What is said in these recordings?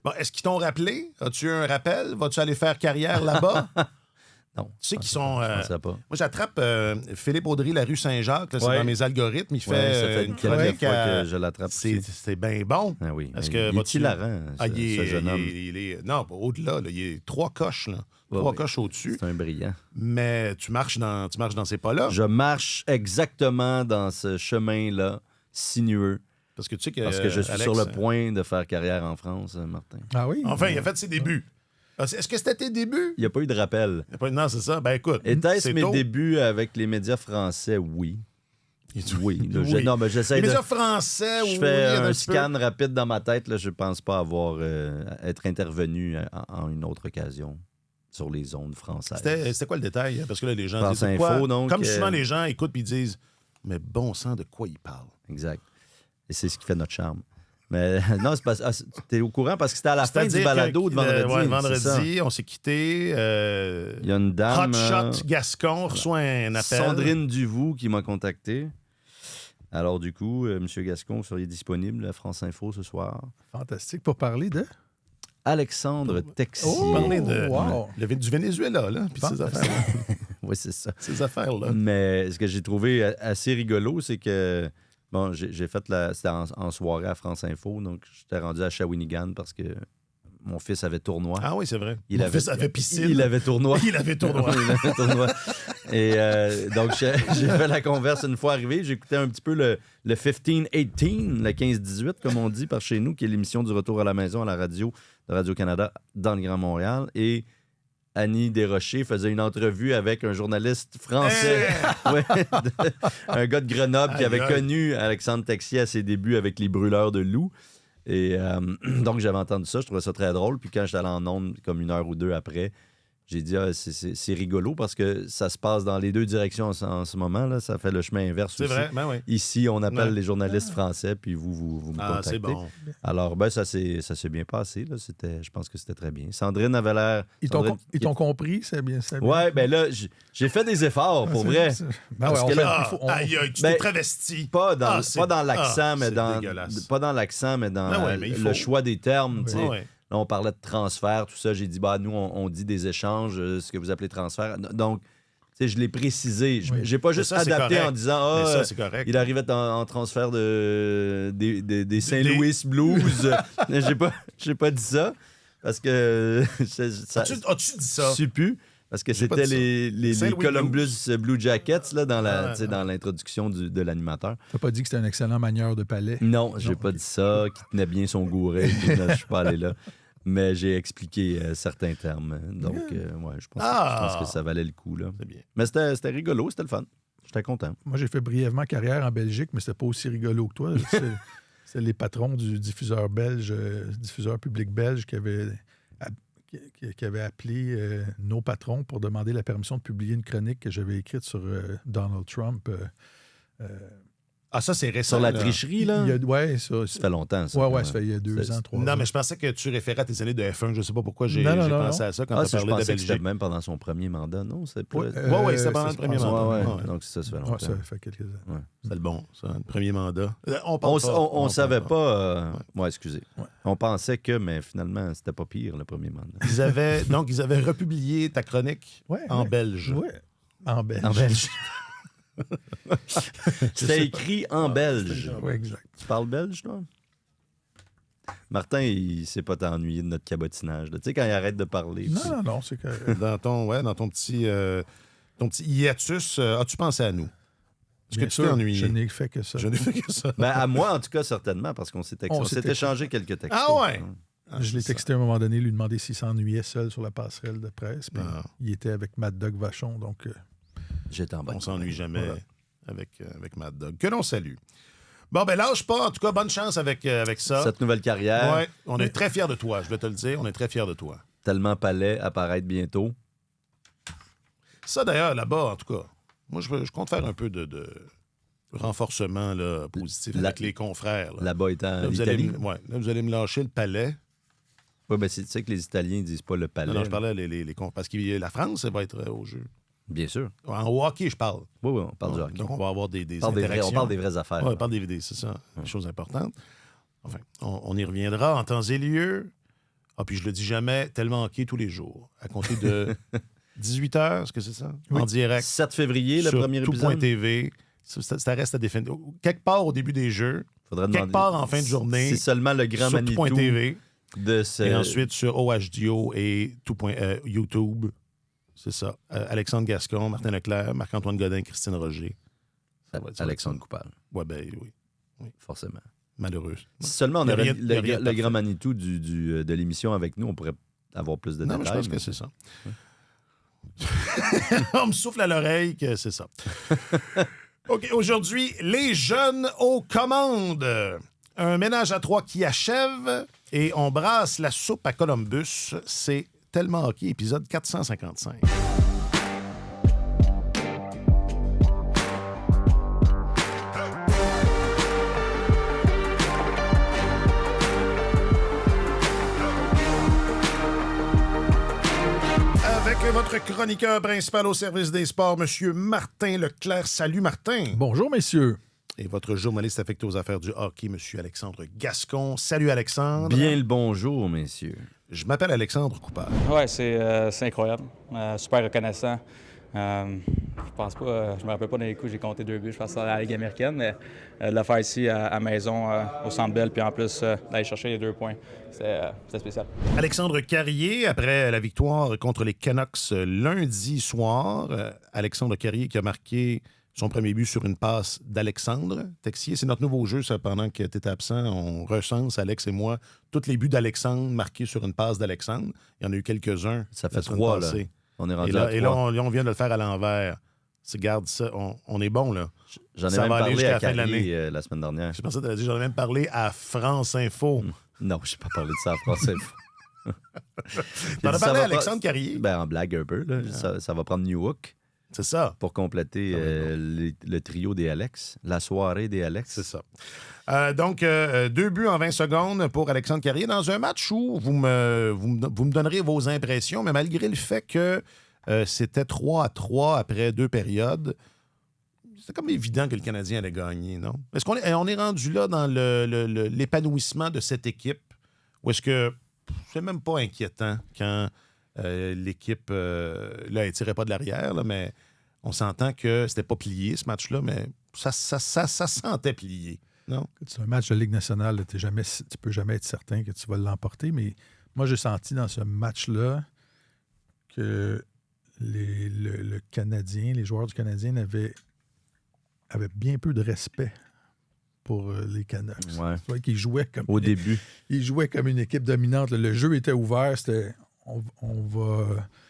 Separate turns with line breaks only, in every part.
Bon, est-ce qu'ils t'ont rappelé? As-tu eu un rappel? Vas-tu aller faire carrière là-bas?
Non.
Tu sais qu'ils sont...
Je pensais pas.
Moi, j'attrape Philippe Audry, la rue Saint-Jacques. Là, c'est
Ouais.
dans mes algorithmes. Il
Ouais, ça
fait
fait
une
quelques
chronique
fois
à...
que je l'attrape
C'est bien bon.
Ah oui.
Est-ce
Il
que
est
vas-tu-
hilarant,
Ah,
ce jeune homme.
Non, pas au-delà. Là. Il est 3 coches. Là.
Ouais,
3
ouais.
coches au-dessus.
C'est un brillant.
Mais tu marches dans ces pas-là.
Je marche exactement dans ce chemin-là, sinueux,
Parce que tu sais que
parce que je suis
Alex,
sur le point de faire carrière en France, Martin.
Ah oui?
Enfin, il a fait ses débuts. Est-ce que c'était tes débuts?
Il n'y a pas eu de rappel.
Non, c'est ça. Ben écoute,
Était-ce
c'est
mes
tôt.
débuts avec les médias français? Oui. Oui. Là,
Oui.
non, mais j'essaie
Les
de...
médias français,
Je
oui,
fais
il y en a
un
petit peu.
scan rapide dans ma tête. Là, je pense pas avoir être intervenu en une autre occasion sur les ondes françaises.
C'était quoi le détail? Parce que là, les gens
France
disent
Info,
quoi?
donc,
Comme souvent, les gens écoutent et disent « Mais bon sang, de quoi ils parlent?
Exact. Et c'est ce qui fait notre charme. Mais non, c'est pas... t'es au courant parce que c'était à la fin du
C'est-à-dire
balado de vendredi.
ouais,
c'est ça.
vendredi, on s'est quittés.
Il y a une dame...
Hotshot Gascon reçoit un appel.
Sandrine Duvaux qui m'a contacté. Alors, du coup, M. Gascon, vous seriez disponible à France Info ce soir.
Fantastique. Pour parler de...
Alexandre Texier.
Oh!
Parler de,
Wow.
du Venezuela, là, puis ces affaires-là.
Oui, c'est ça.
Ces affaires-là.
Mais ce que j'ai trouvé assez rigolo, c'est que... Bon, j'ai fait c'était en soirée à France Info, donc j'étais rendu à Shawinigan parce que mon fils avait tournoi.
Ah oui, c'est vrai.
Il
Mon
avait-
fils avait piscine.
Il avait tournoi.
Il avait tournoi.
Il avait tournoi. Et donc, j'ai fait la converse une fois arrivé. J'écoutais un petit peu le 15-18, le 15-18, comme on dit par chez nous, qui est l'émission du retour à la maison à la radio de Radio-Canada dans le Grand Montréal. Et Annie Desrochers faisait une entrevue avec un journaliste français, Ouais, un gars de Grenoble qui
Aïe,
avait
aïe.
connu Alexandre Texier à ses débuts avec les brûleurs de loups. Et donc, j'avais entendu ça, je trouvais ça très drôle. Puis quand j'étais allé en ondes, comme une heure ou deux après, j'ai dit, c'est rigolo parce que ça se passe dans les deux directions en ce moment. Là. Ça fait le chemin inverse
C'est
aussi.
vrai, ben oui.
Ici, on appelle
Ouais.
les journalistes français, puis vous me
Ah,
contactez.
c'est bon.
Alors, ben, ça s'est bien passé. Là. Je pense que c'était très bien. Sandrine avait l'air...
Ils t'ont compris, c'est bien.
Ouais, ben là, j'ai fait des efforts, pour vrai.
Ben ouais,
Parce que là,
Aïe, aïe, tu
Ben,
t'es travesti.
Pas dans,
Ah, c'est-
pas dans l'accent, mais
c'est
dans...
dégueulasse.
Pas dans l'accent, mais dans
Ben ouais, mais il
le
faut.
choix des termes, tu sais.
Ouais, ouais.
Là, on parlait de transfert, tout ça. J'ai dit, nous, on dit des échanges, ce que vous appelez transfert. Donc, tu sais, je l'ai précisé. J'ai pas juste
ça, c'est
adapté
correct.
en disant,
Mais ça, c'est correct.
il arrivait en transfert des Saint-Louis Blues. J'ai pas dit ça parce que ça
As-tu dit ça?
su plus. Parce que
J'ai pas
c'était
dit ça.
les
Saint-Louis
Columbus Blue Jackets là, dans
Ah,
dans l'introduction de l'animateur.
T'as pas dit que c'était un excellent manieur de palais.
Non, j'ai pas dit ça, qu'il tenait bien son gouret. Je suis pas allé là. Mais j'ai expliqué certains termes. Donc, ouais, je pense que ça valait le coup. Là.
C'est bien.
Mais c'était rigolo, c'était le fun. J'étais content.
Moi, j'ai fait brièvement carrière en Belgique, mais c'était pas aussi rigolo que toi. C'est les patrons du diffuseur belge, diffuseur public belge, qui avaient appelé nos patrons pour demander la permission de publier une chronique que j'avais écrite sur Donald Trump.
Ah, ça, c'est récent.
Sur la
là.
tricherie, là,
Ouais, ça.
ça fait longtemps. Ça,
Ouais, ça fait il y a 2 ans, 3 ans.
Non, mais je pensais que tu référais à tes années de F1. Je sais pas pourquoi j'ai
Non,
pensé à ça quand tu as
je
parlé de
pensais que
Belgique.
c'était même pendant son premier mandat, non? C'est pas...
Ouais,
Oui, c'était pendant
ça
le premier
se passe.
mandat.
Ouais.
Ouais.
Donc, ça fait longtemps.
Ouais, ça fait quelques années.
Ouais.
C'est le bon, ça, le premier mandat.
On savait
parle
pas... Ouais, excusez.
Ouais.
On pensait que, mais finalement, c'était pas pire, le premier mandat.
Ils avaient republié ta chronique en belge.
Oui, en belge.
En belge. C'était écrit en belge.
Oui, exact.
Tu parles belge, toi? Martin, il s'est pas ennuyé de notre cabotinage. là. Tu sais, quand il arrête de parler. puis-
Non, c'est correct.
Dans ton petit hiatus, as-tu pensé à nous? Est-ce que
Bien
tu
sûr,
t'es ennuyé?
je n'ai fait que ça.
Je n'ai fait que ça.
Ben, à moi, en tout cas, certainement, parce qu'on s'est échangé quelques textos.
Ah ouais? Ah,
Je l'ai
c'est
texté à un moment donné, lui demander s'il s'ennuyait seul sur la passerelle de presse. Puis
Ah.
il était avec Mad Dog Vachon, donc...
J'étais en
ça.
bonne
On s'ennuie jamais
Voilà.
avec Mad Dog. Que l'on salue. Bon, ben lâche pas. En tout cas, bonne chance avec ça.
Cette nouvelle carrière,
Ouais, on est très fiers de toi, je vais te le dire. On est très fiers de toi.
tellement palais, apparaître bientôt.
Ça, d'ailleurs, là-bas, en tout cas, moi, je compte faire un peu de renforcement là, positif avec les confrères. Là.
Là-bas étant
Là, vous allez,
l'Italie.
là, vous allez me lâcher le palais.
Oui, ben, tu sais que les Italiens ne disent pas le palais.
Non, je parlais les parce que la France, elle va être au jeu.
Bien sûr.
En hockey, je parle.
Oui, on parle du hockey.
Donc, on va avoir des
on parle
interactions.
on parle des vraies affaires.
Ouais, on
là.
parle des vidéos, c'est ça. Des choses importantes. Enfin, on y reviendra en temps et lieu. Ah, puis je le dis jamais, tellement hockey tous les jours. À compter de 18 h, est-ce que c'est ça?
Oui.
En direct.
7 février, le
sur
premier épisode.
tout.tv. Ça reste à définir. Quelque part au début des jeux,
Faudrait
quelque
demander
part en fin de journée,
c'est seulement le grand
sur
Manitou
tout.tv.
de ce...
Et ensuite sur OHDO et YouTube. C'est ça. Alexandre Gascon, Martin Leclerc, Marc-Antoine Godin, Christine Roger. Ça va être ça.
Alexandre Coupal,
Ouais, ben oui.
forcément.
Malheureuse.
Si seulement on
Il y a
avait
rien- il y a rien de
le
parfait.
grand Manitou de l'émission avec nous, on pourrait avoir plus de
Non, mais
détails.
je pense que c'est ça. On me souffle à l'oreille que c'est ça. OK, aujourd'hui, les jeunes aux commandes. Un ménage à trois qui achève et on brasse la soupe à Columbus. C'est tellement hockey, épisode 455. Avec votre chroniqueur principal au service des sports, M. Martin Leclerc. Salut, Martin.
Bonjour, messieurs.
Et votre journaliste affecté aux affaires du hockey, M. Alexandre Gascon. Salut, Alexandre.
Bien le bonjour, messieurs.
Je m'appelle Alexandre Coupal.
Oui, c'est incroyable. Super reconnaissant. Je pense pas, je me rappelle pas dans les coups, j'ai compté 2 buts, je pense à la Ligue américaine, mais de le faire ici à maison, au Centre Bell, puis en plus d'aller chercher les 2 points, c'était spécial.
Alexandre Carrier, après la victoire contre les Canucks lundi soir. Alexandre Carrier qui a marqué son premier but sur une passe d'Alexandre Texier. C'est notre nouveau jeu, ça, pendant que tu étais absent. On recense, Alex et moi, tous les buts d'Alexandre marqués sur une passe d'Alexandre. Il y en a eu quelques-uns.
Ça fait
la semaine
3, là.
passée.
On est rendu
Et là,
à 3.
on vient de le faire à l'envers. Garde ça, on est bon, là.
J'en ai
ça
même
va aller
parlé
jusqu'à
à
la fin de
Carrier la semaine dernière.
Je pensais que tu allais dire, j'en ai même parlé à France Info.
Non, je n'ai pas parlé de ça à France Info.
T'en as parlé à Alexandre Carrier?
Ben, en blague un peu. Là. Ça va prendre New Hook
C'est ça.
pour compléter le trio des Alex, la soirée des Alex.
C'est ça. Donc, 2 buts en 20 secondes pour Alexandre Carrier dans un match où vous me donnerez vos impressions, mais malgré le fait que c'était 3-3 après 2 périodes, c'était comme évident que le Canadien allait gagner, non? Est-ce qu'on est rendu là dans l'épanouissement de cette équipe? Ou est-ce que c'est même pas inquiétant quand l'équipe, là, elle tirait pas de l'arrière, là, mais on s'entend que c'était pas plié, ce match-là, mais ça sentait plié, non?
C'est un match de Ligue nationale, là, tu peux jamais être certain que tu vas l'emporter, mais moi, j'ai senti dans ce match-là que le Canadien, les joueurs du Canadien avaient bien peu de respect pour les Canucks.
Ouais.
Tu vois qu'ils jouaient comme
Au début.
ils jouaient comme une équipe dominante. Le jeu était ouvert, c'était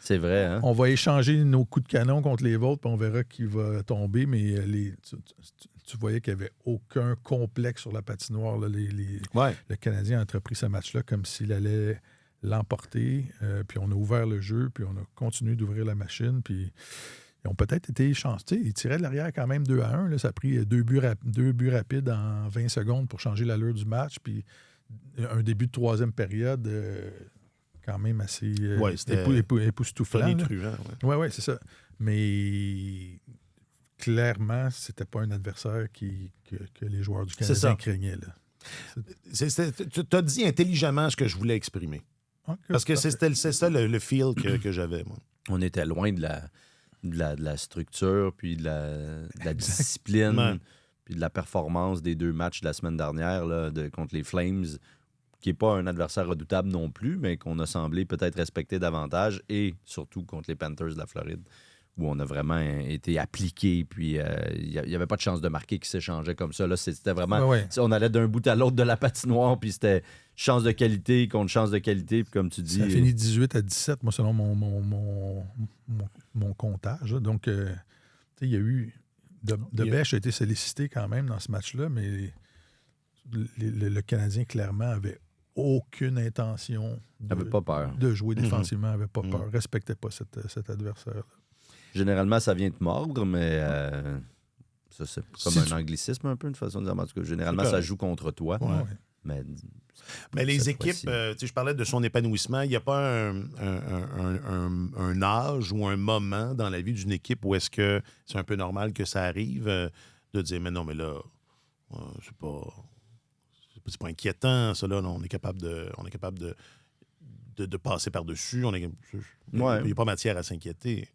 C'est vrai, hein?
on va échanger nos coups de canon contre les vôtres, puis on verra qui va tomber, mais tu voyais qu'il n'y avait aucun complexe sur la patinoire. Là.
Ouais.
Le Canadien a entrepris ce match-là comme s'il allait l'emporter, puis on a ouvert le jeu, puis on a continué d'ouvrir la machine, puis ils ont peut-être été chanceux. Ils tiraient de l'arrière quand même 2-1. Là. Ça a pris 2 buts rapides en 20 secondes pour changer l'allure du match, puis un début de 3e période quand même assez époustouflant.
Tonitruant, ouais.
Oui, c'est ça. Mais clairement, c'était pas un adversaire que les joueurs du Canadien craignaient. Là.
Tu as dit intelligemment ce que je voulais exprimer.
Okay,
Parce que
parfait.
c'est ça le feel que j'avais, moi.
On était loin de la structure, puis de la discipline,
Ouais.
puis de la performance des 2 matchs de la semaine dernière là, contre les Flames, qui n'est pas un adversaire redoutable non plus, mais qu'on a semblé peut-être respecter davantage, et surtout contre les Panthers de la Floride, où on a vraiment été appliqué, puis il n'y avait pas de chance de marquer qui s'échangeait comme ça. Là, c'était vraiment...
Ouais.
On allait d'un bout à l'autre de la patinoire, puis c'était chance de qualité contre chance de qualité, puis comme tu dis...
Ça a fini 18-17, moi, selon mon comptage. Là. Donc, il y a eu... Debèche a été sollicité quand même dans ce match-là, mais le Canadien, clairement, avait aucune intention
Avait pas peur.
de jouer défensivement, n'avait pas peur, respectait pas cet adversaire-là.
Généralement, ça vient te mordre, mais ça, c'est comme
Si
un
tu-
anglicisme un peu, une façon de dire. En tout cas, généralement,
C'est
ça
correct.
joue contre toi.
Ouais.
Mais
les
cette
équipes,
fois-ci.
je parlais de son épanouissement. Il n'y a pas un âge ou un moment dans la vie d'une équipe où est-ce que c'est un peu normal que ça arrive de dire, mais non, mais là, c'est pas inquiétant, ça, là. Non, on est capable de passer par-dessus. Il n'y
Ouais.
a pas matière à s'inquiéter.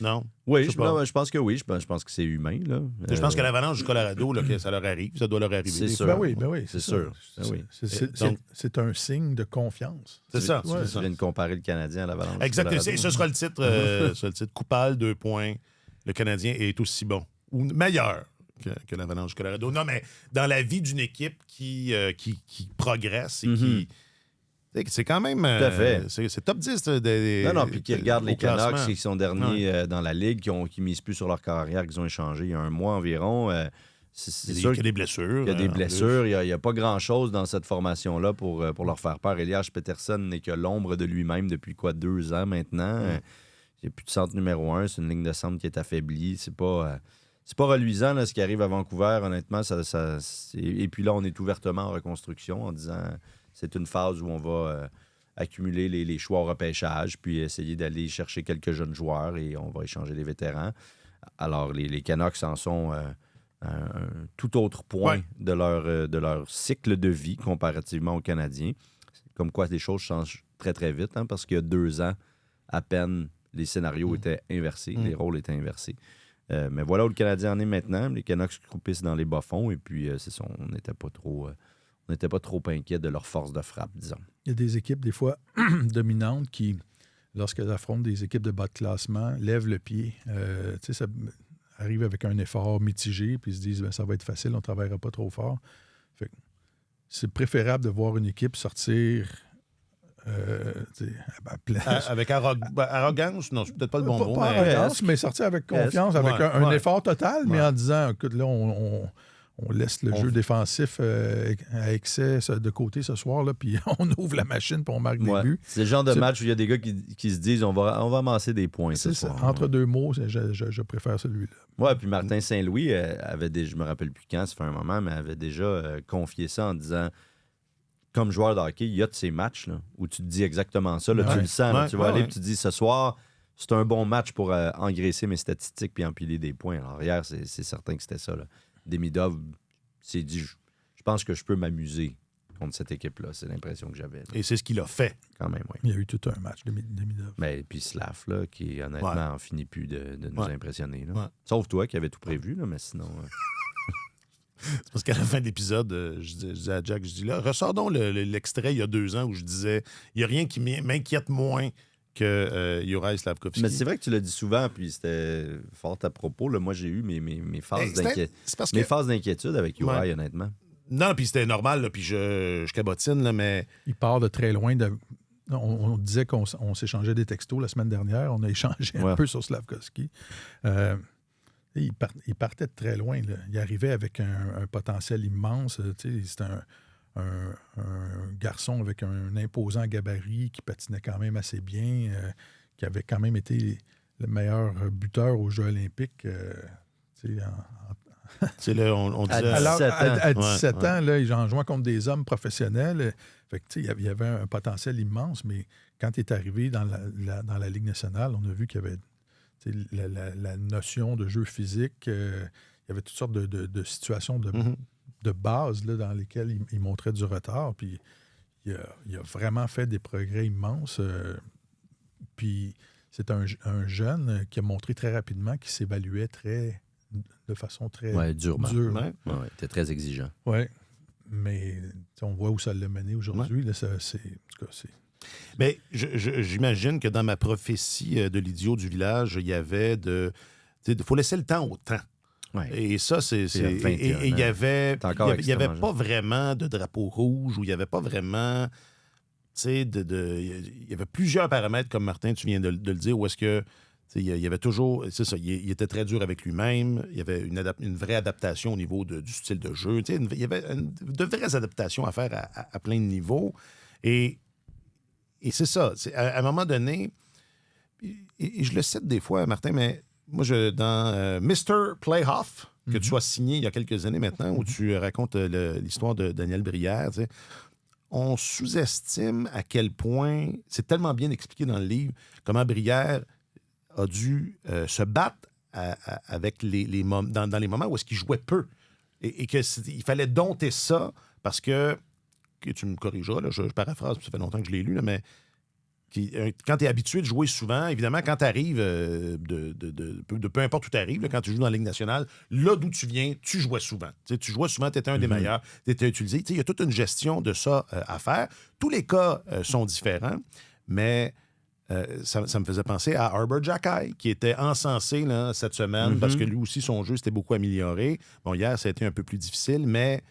Non?
Oui,
Je sais pas.
je pense que oui. Je pense que c'est humain. Là.
Je pense que l'Avalanche du Colorado, là, que ça leur arrive. Ça doit leur arriver.
C'est
des
sûr.
fois.
Ben oui,
C'est
ça.
sûr. Ben oui.
C'est un signe de confiance.
C'est ça.
Tu
c'est ça.
viens de comparer le Canadien à l'Avalanche.
Exact.
Colorado.
Ce sera le titre, coupable, 2 points. Le Canadien est aussi bon ou meilleur que l'Avalanche du Colorado. Non, mais dans la vie d'une équipe qui progresse et qui... C'est quand même...
à fait.
C'est top 10
Non, puis qui regardent les
au classement.
Canucks, qui sont derniers dans la Ligue, qui misent plus sur leur carrière, qu'ils ont échangé il y a un mois environ. C'est sûr
Il y a des blessures.
qu'il y a des
en
blessures. Il n'y a pas grand-chose dans cette formation-là pour leur faire peur. Elias Pettersson n'est que l'ombre de lui-même depuis 2 ans maintenant. Il n'y a plus de centre numéro 1. C'est une ligne de centre qui est affaiblie. C'est pas reluisant là, ce qui arrive à Vancouver, honnêtement. Et puis là, on est ouvertement en reconstruction en disant c'est une phase où on va accumuler les choix au repêchage, puis essayer d'aller chercher quelques jeunes joueurs et on va échanger les vétérans. Alors, les Canucks en sont un tout autre point de leur cycle de vie comparativement aux Canadiens. Comme quoi, les choses changent très, très vite, hein, parce qu'il y a 2 ans, à peine, les scénarios étaient inversés, les rôles étaient inversés. Mais voilà où le Canadien en est maintenant. Les Canucks croupissent dans les bas-fonds et puis c'est ça, on n'était pas trop inquiets de leur force de frappe, disons.
Il y a des équipes, des fois, dominantes qui, lorsqu'elles affrontent des équipes de bas de classement, lèvent le pied. Ça arrive avec un effort mitigé, puis ils se disent ça va être facile, on ne travaillera pas trop fort. Fait que c'est préférable de voir une équipe sortir
avec arrogance, non, c'est peut-être pas le bon mot.
Pas arrogance, mais sortir avec confiance, avec un effort total, mais en disant, écoute, là, on laisse le jeu défensif à excès de côté ce soir, là, puis on ouvre la machine puis on marque des buts.
C'est le genre de match où il y a des gars qui se disent on va amasser des points.
C'est ça. Entre 2 mots, je préfère celui-là.
Oui, puis Martin Saint-Louis avait déjà, je me rappelle plus quand, ça fait un moment, mais avait déjà confié ça en disant comme joueur de hockey, il y a de ces matchs là, où tu te dis exactement ça. Là, tu le sens. Là, tu vas aller et tu te dis ce soir, c'est un bon match pour engraisser mes statistiques puis empiler des points. Alors, hier, c'est certain que c'était ça. Là. Demidov s'est dit je pense que je peux m'amuser contre cette équipe-là. C'est l'impression que j'avais. Là.
Et c'est ce qu'il a fait.
Quand même, oui.
Il y a eu tout un match de Demidov.
Mais puis Slav, là, qui honnêtement en finit plus de nous impressionner. Là.
Ouais.
Sauf toi qui avais tout prévu, là, mais sinon.
C'est parce qu'à la fin de l'épisode, je disais à Jack, je dis là, ressors donc l'extrait il y a 2 ans où je disais il n'y a rien qui m'inquiète moins que Juraj Slavkovski.
Mais c'est vrai que tu l'as dit souvent, puis c'était fort à propos. Là. Moi, j'ai eu mes phases d'inquiétude avec Juraj, honnêtement.
Non, puis c'était normal, là, puis je cabotine, là, mais...
Il part de très loin. On disait qu'on s'échangeait des textos la semaine dernière. On a échangé un peu sur Slavkovski. Il partait de très loin. Là. Il arrivait avec un potentiel immense. C'était un garçon avec un imposant gabarit qui patinait quand même assez bien, qui avait quand même été le meilleur buteur aux Jeux olympiques.
On disait...
À 17 ans, là, il en jouait contre des hommes professionnels. Fait que, il y avait un potentiel immense, mais quand il est arrivé dans la Ligue nationale, on a vu qu'il y avait la notion de jeu physique. Il y avait toutes sortes de situations de base là, dans lesquelles il montrait du retard. Puis il a vraiment fait des progrès immenses. Puis c'est un jeune qui a montré très rapidement qu'il s'évaluait de façon très
durement.
dure.
Ouais, t'es très exigeant.
Oui, mais on voit où ça l'a mené aujourd'hui. Là,
Mais j'imagine que dans ma prophétie de l'idiot du village, il y avait il faut laisser le temps au temps.
Ouais.
Et ça, il y avait pas vraiment de drapeau rouge ou il n'y avait pas vraiment... il y avait plusieurs paramètres, comme Martin, tu viens de le dire, où est-ce que il y avait toujours... C'est ça, il était très dur avec lui-même. Il y avait une vraie adaptation au niveau du style de jeu. Il y avait de vraies adaptations à faire à plein de niveaux. Et c'est ça. À un moment donné, et je le cite des fois, Martin, mais moi, dans Mr. Playoff, que tu as signé il y a quelques années maintenant, où tu racontes l'histoire de Daniel Brière, on sous-estime à quel point, c'est tellement bien expliqué dans le livre, comment Brière a dû se battre avec dans les moments où est-ce qu'il jouait peu. Et qu'il fallait dompter ça parce que tu me corrigeras, là, je paraphrase, ça fait longtemps que je l'ai lu, là, mais quand tu es habitué de jouer souvent, évidemment, quand tu arrives, de peu importe où tu arrives, quand tu joues dans la Ligue nationale, là d'où tu viens, tu jouais souvent. Tu jouais souvent, tu étais un des meilleurs, tu étais utilisé. Il y a toute une gestion de ça à faire. Tous les cas sont différents, mais ça me faisait penser à Arbor Xhekaj, qui était encensé là, cette semaine parce que lui aussi, son jeu s'était beaucoup amélioré. Bon, hier, ça a été un peu plus difficile, mais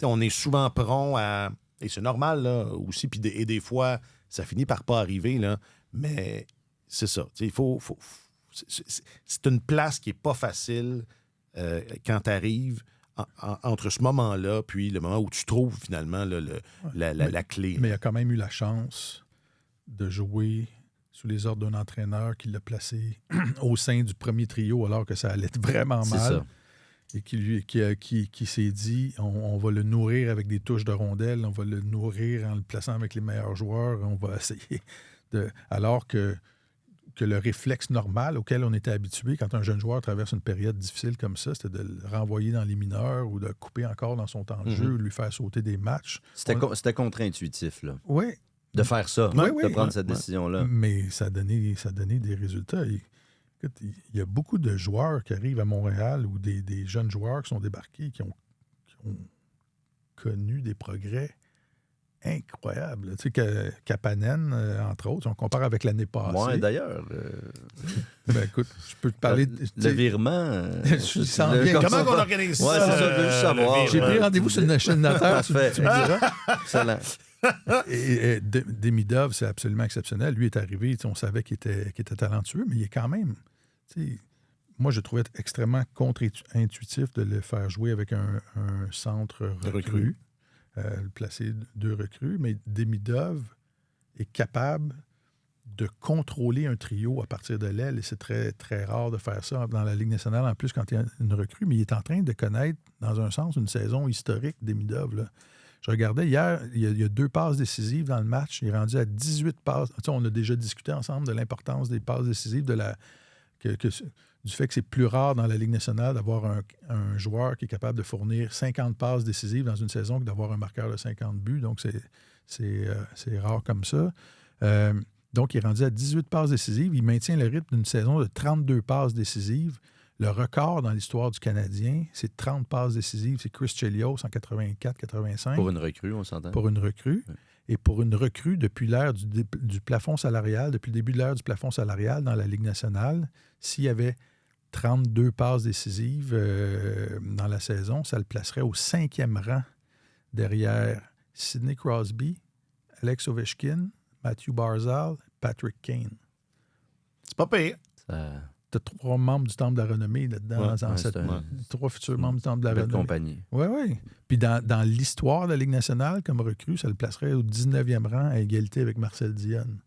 on est souvent prompt à... Et c'est normal, là, aussi, puis des fois... Ça finit par pas arriver, là, mais c'est ça. Il faut c'est une place qui n'est pas facile quand tu arrives entre ce moment-là puis le moment où tu trouves finalement là, la clé.
Mais il a quand même eu la chance de jouer sous les ordres d'un entraîneur qui l'a placé au sein du premier trio alors que ça allait vraiment mal.
Ça.
Et qui s'est dit, on va le nourrir avec des touches de rondelles, on va le nourrir en le plaçant avec les meilleurs joueurs, on va essayer de... Alors que le réflexe normal auquel on était habitué quand un jeune joueur traverse une période difficile comme ça, c'était de le renvoyer dans les mineurs ou de couper encore dans son temps de jeu, ou de lui faire sauter des matchs.
C'était contre-intuitif, là.
Oui.
De faire ça, de prendre cette
ouais.
décision-là.
Mais ça a donné des résultats. Il y a beaucoup de joueurs qui arrivent à Montréal ou des jeunes joueurs qui sont débarqués qui ont connu des progrès incroyables. Tu sais, Kapanen, entre autres, on compare avec l'année passée.
Oui, d'ailleurs.
Ben, écoute, je peux te parler...
Le virement...
je sens bien.
Comment on organise ça?
Ouais, c'est ça, je veux juste savoir.
J'ai pris rendez-vous sur le chaîne nature, tu me diras.
Excellent.
Et Demidov, c'est absolument exceptionnel. Lui est arrivé, on savait qu'il était talentueux, mais il est quand même... Moi, je trouvais extrêmement contre-intuitif de le faire jouer avec un centre recru, le placer 2 recrues, mais Demidov est capable de contrôler un trio à partir de l'aile, et c'est très, très rare de faire ça dans la Ligue nationale, en plus quand il y a une recrue, mais il est en train de connaître, dans un sens, une saison historique, Demidov, là. Je regardais hier, il y a 2 passes décisives dans le match. Il est rendu à 18 passes. Tu sais, on a déjà discuté ensemble de l'importance des passes décisives, du fait que c'est plus rare dans la Ligue nationale d'avoir un joueur qui est capable de fournir 50 passes décisives dans une saison que d'avoir un marqueur de 50 buts. Donc, c'est rare comme ça. Donc, il est rendu à 18 passes décisives. Il maintient le rythme d'une saison de 32 passes décisives. Le record dans l'histoire du Canadien, c'est 30 passes décisives. C'est Chris Chelios en 84-85.
Pour une recrue, on s'entend.
Pour une recrue. Oui. Et pour une recrue, depuis l'ère du plafond salarial, depuis le début de l'ère du plafond salarial dans la Ligue nationale, s'il y avait 32 passes décisives dans la saison, ça le placerait au 5e rang derrière Sidney Crosby, Alex Ovechkin, Matthew Barzal, Patrick Kane.
C'est pas pire.
Tu as 3 membres du Temple de la Renommée là-dedans. 3 futurs membres du Temple de la Renommée.
Compagnie.
Oui. Puis dans l'histoire de la Ligue nationale, comme recrue, ça le placerait au 19e rang à égalité avec Marcel Dionne.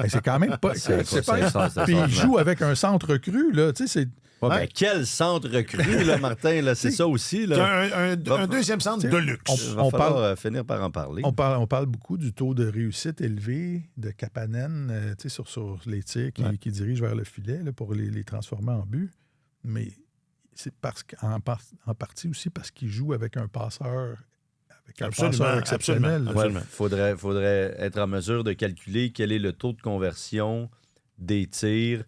C'est quand même pas... Puis il joue avec un centre recru, là. Tu sais, c'est...
Ben, quel centre recru, là, Martin? Là, c'est ça aussi. Là.
Un deuxième centre de luxe.
On va finir par en parler.
On parle beaucoup du taux de réussite élevé de Kapanen sur les tirs qui dirigent vers le filet là, pour les transformer en but. Mais c'est en partie aussi parce qu'il joue avec un passeur exceptionnel.
Absolument. Faudrait être en mesure de calculer quel est le taux de conversion des tirs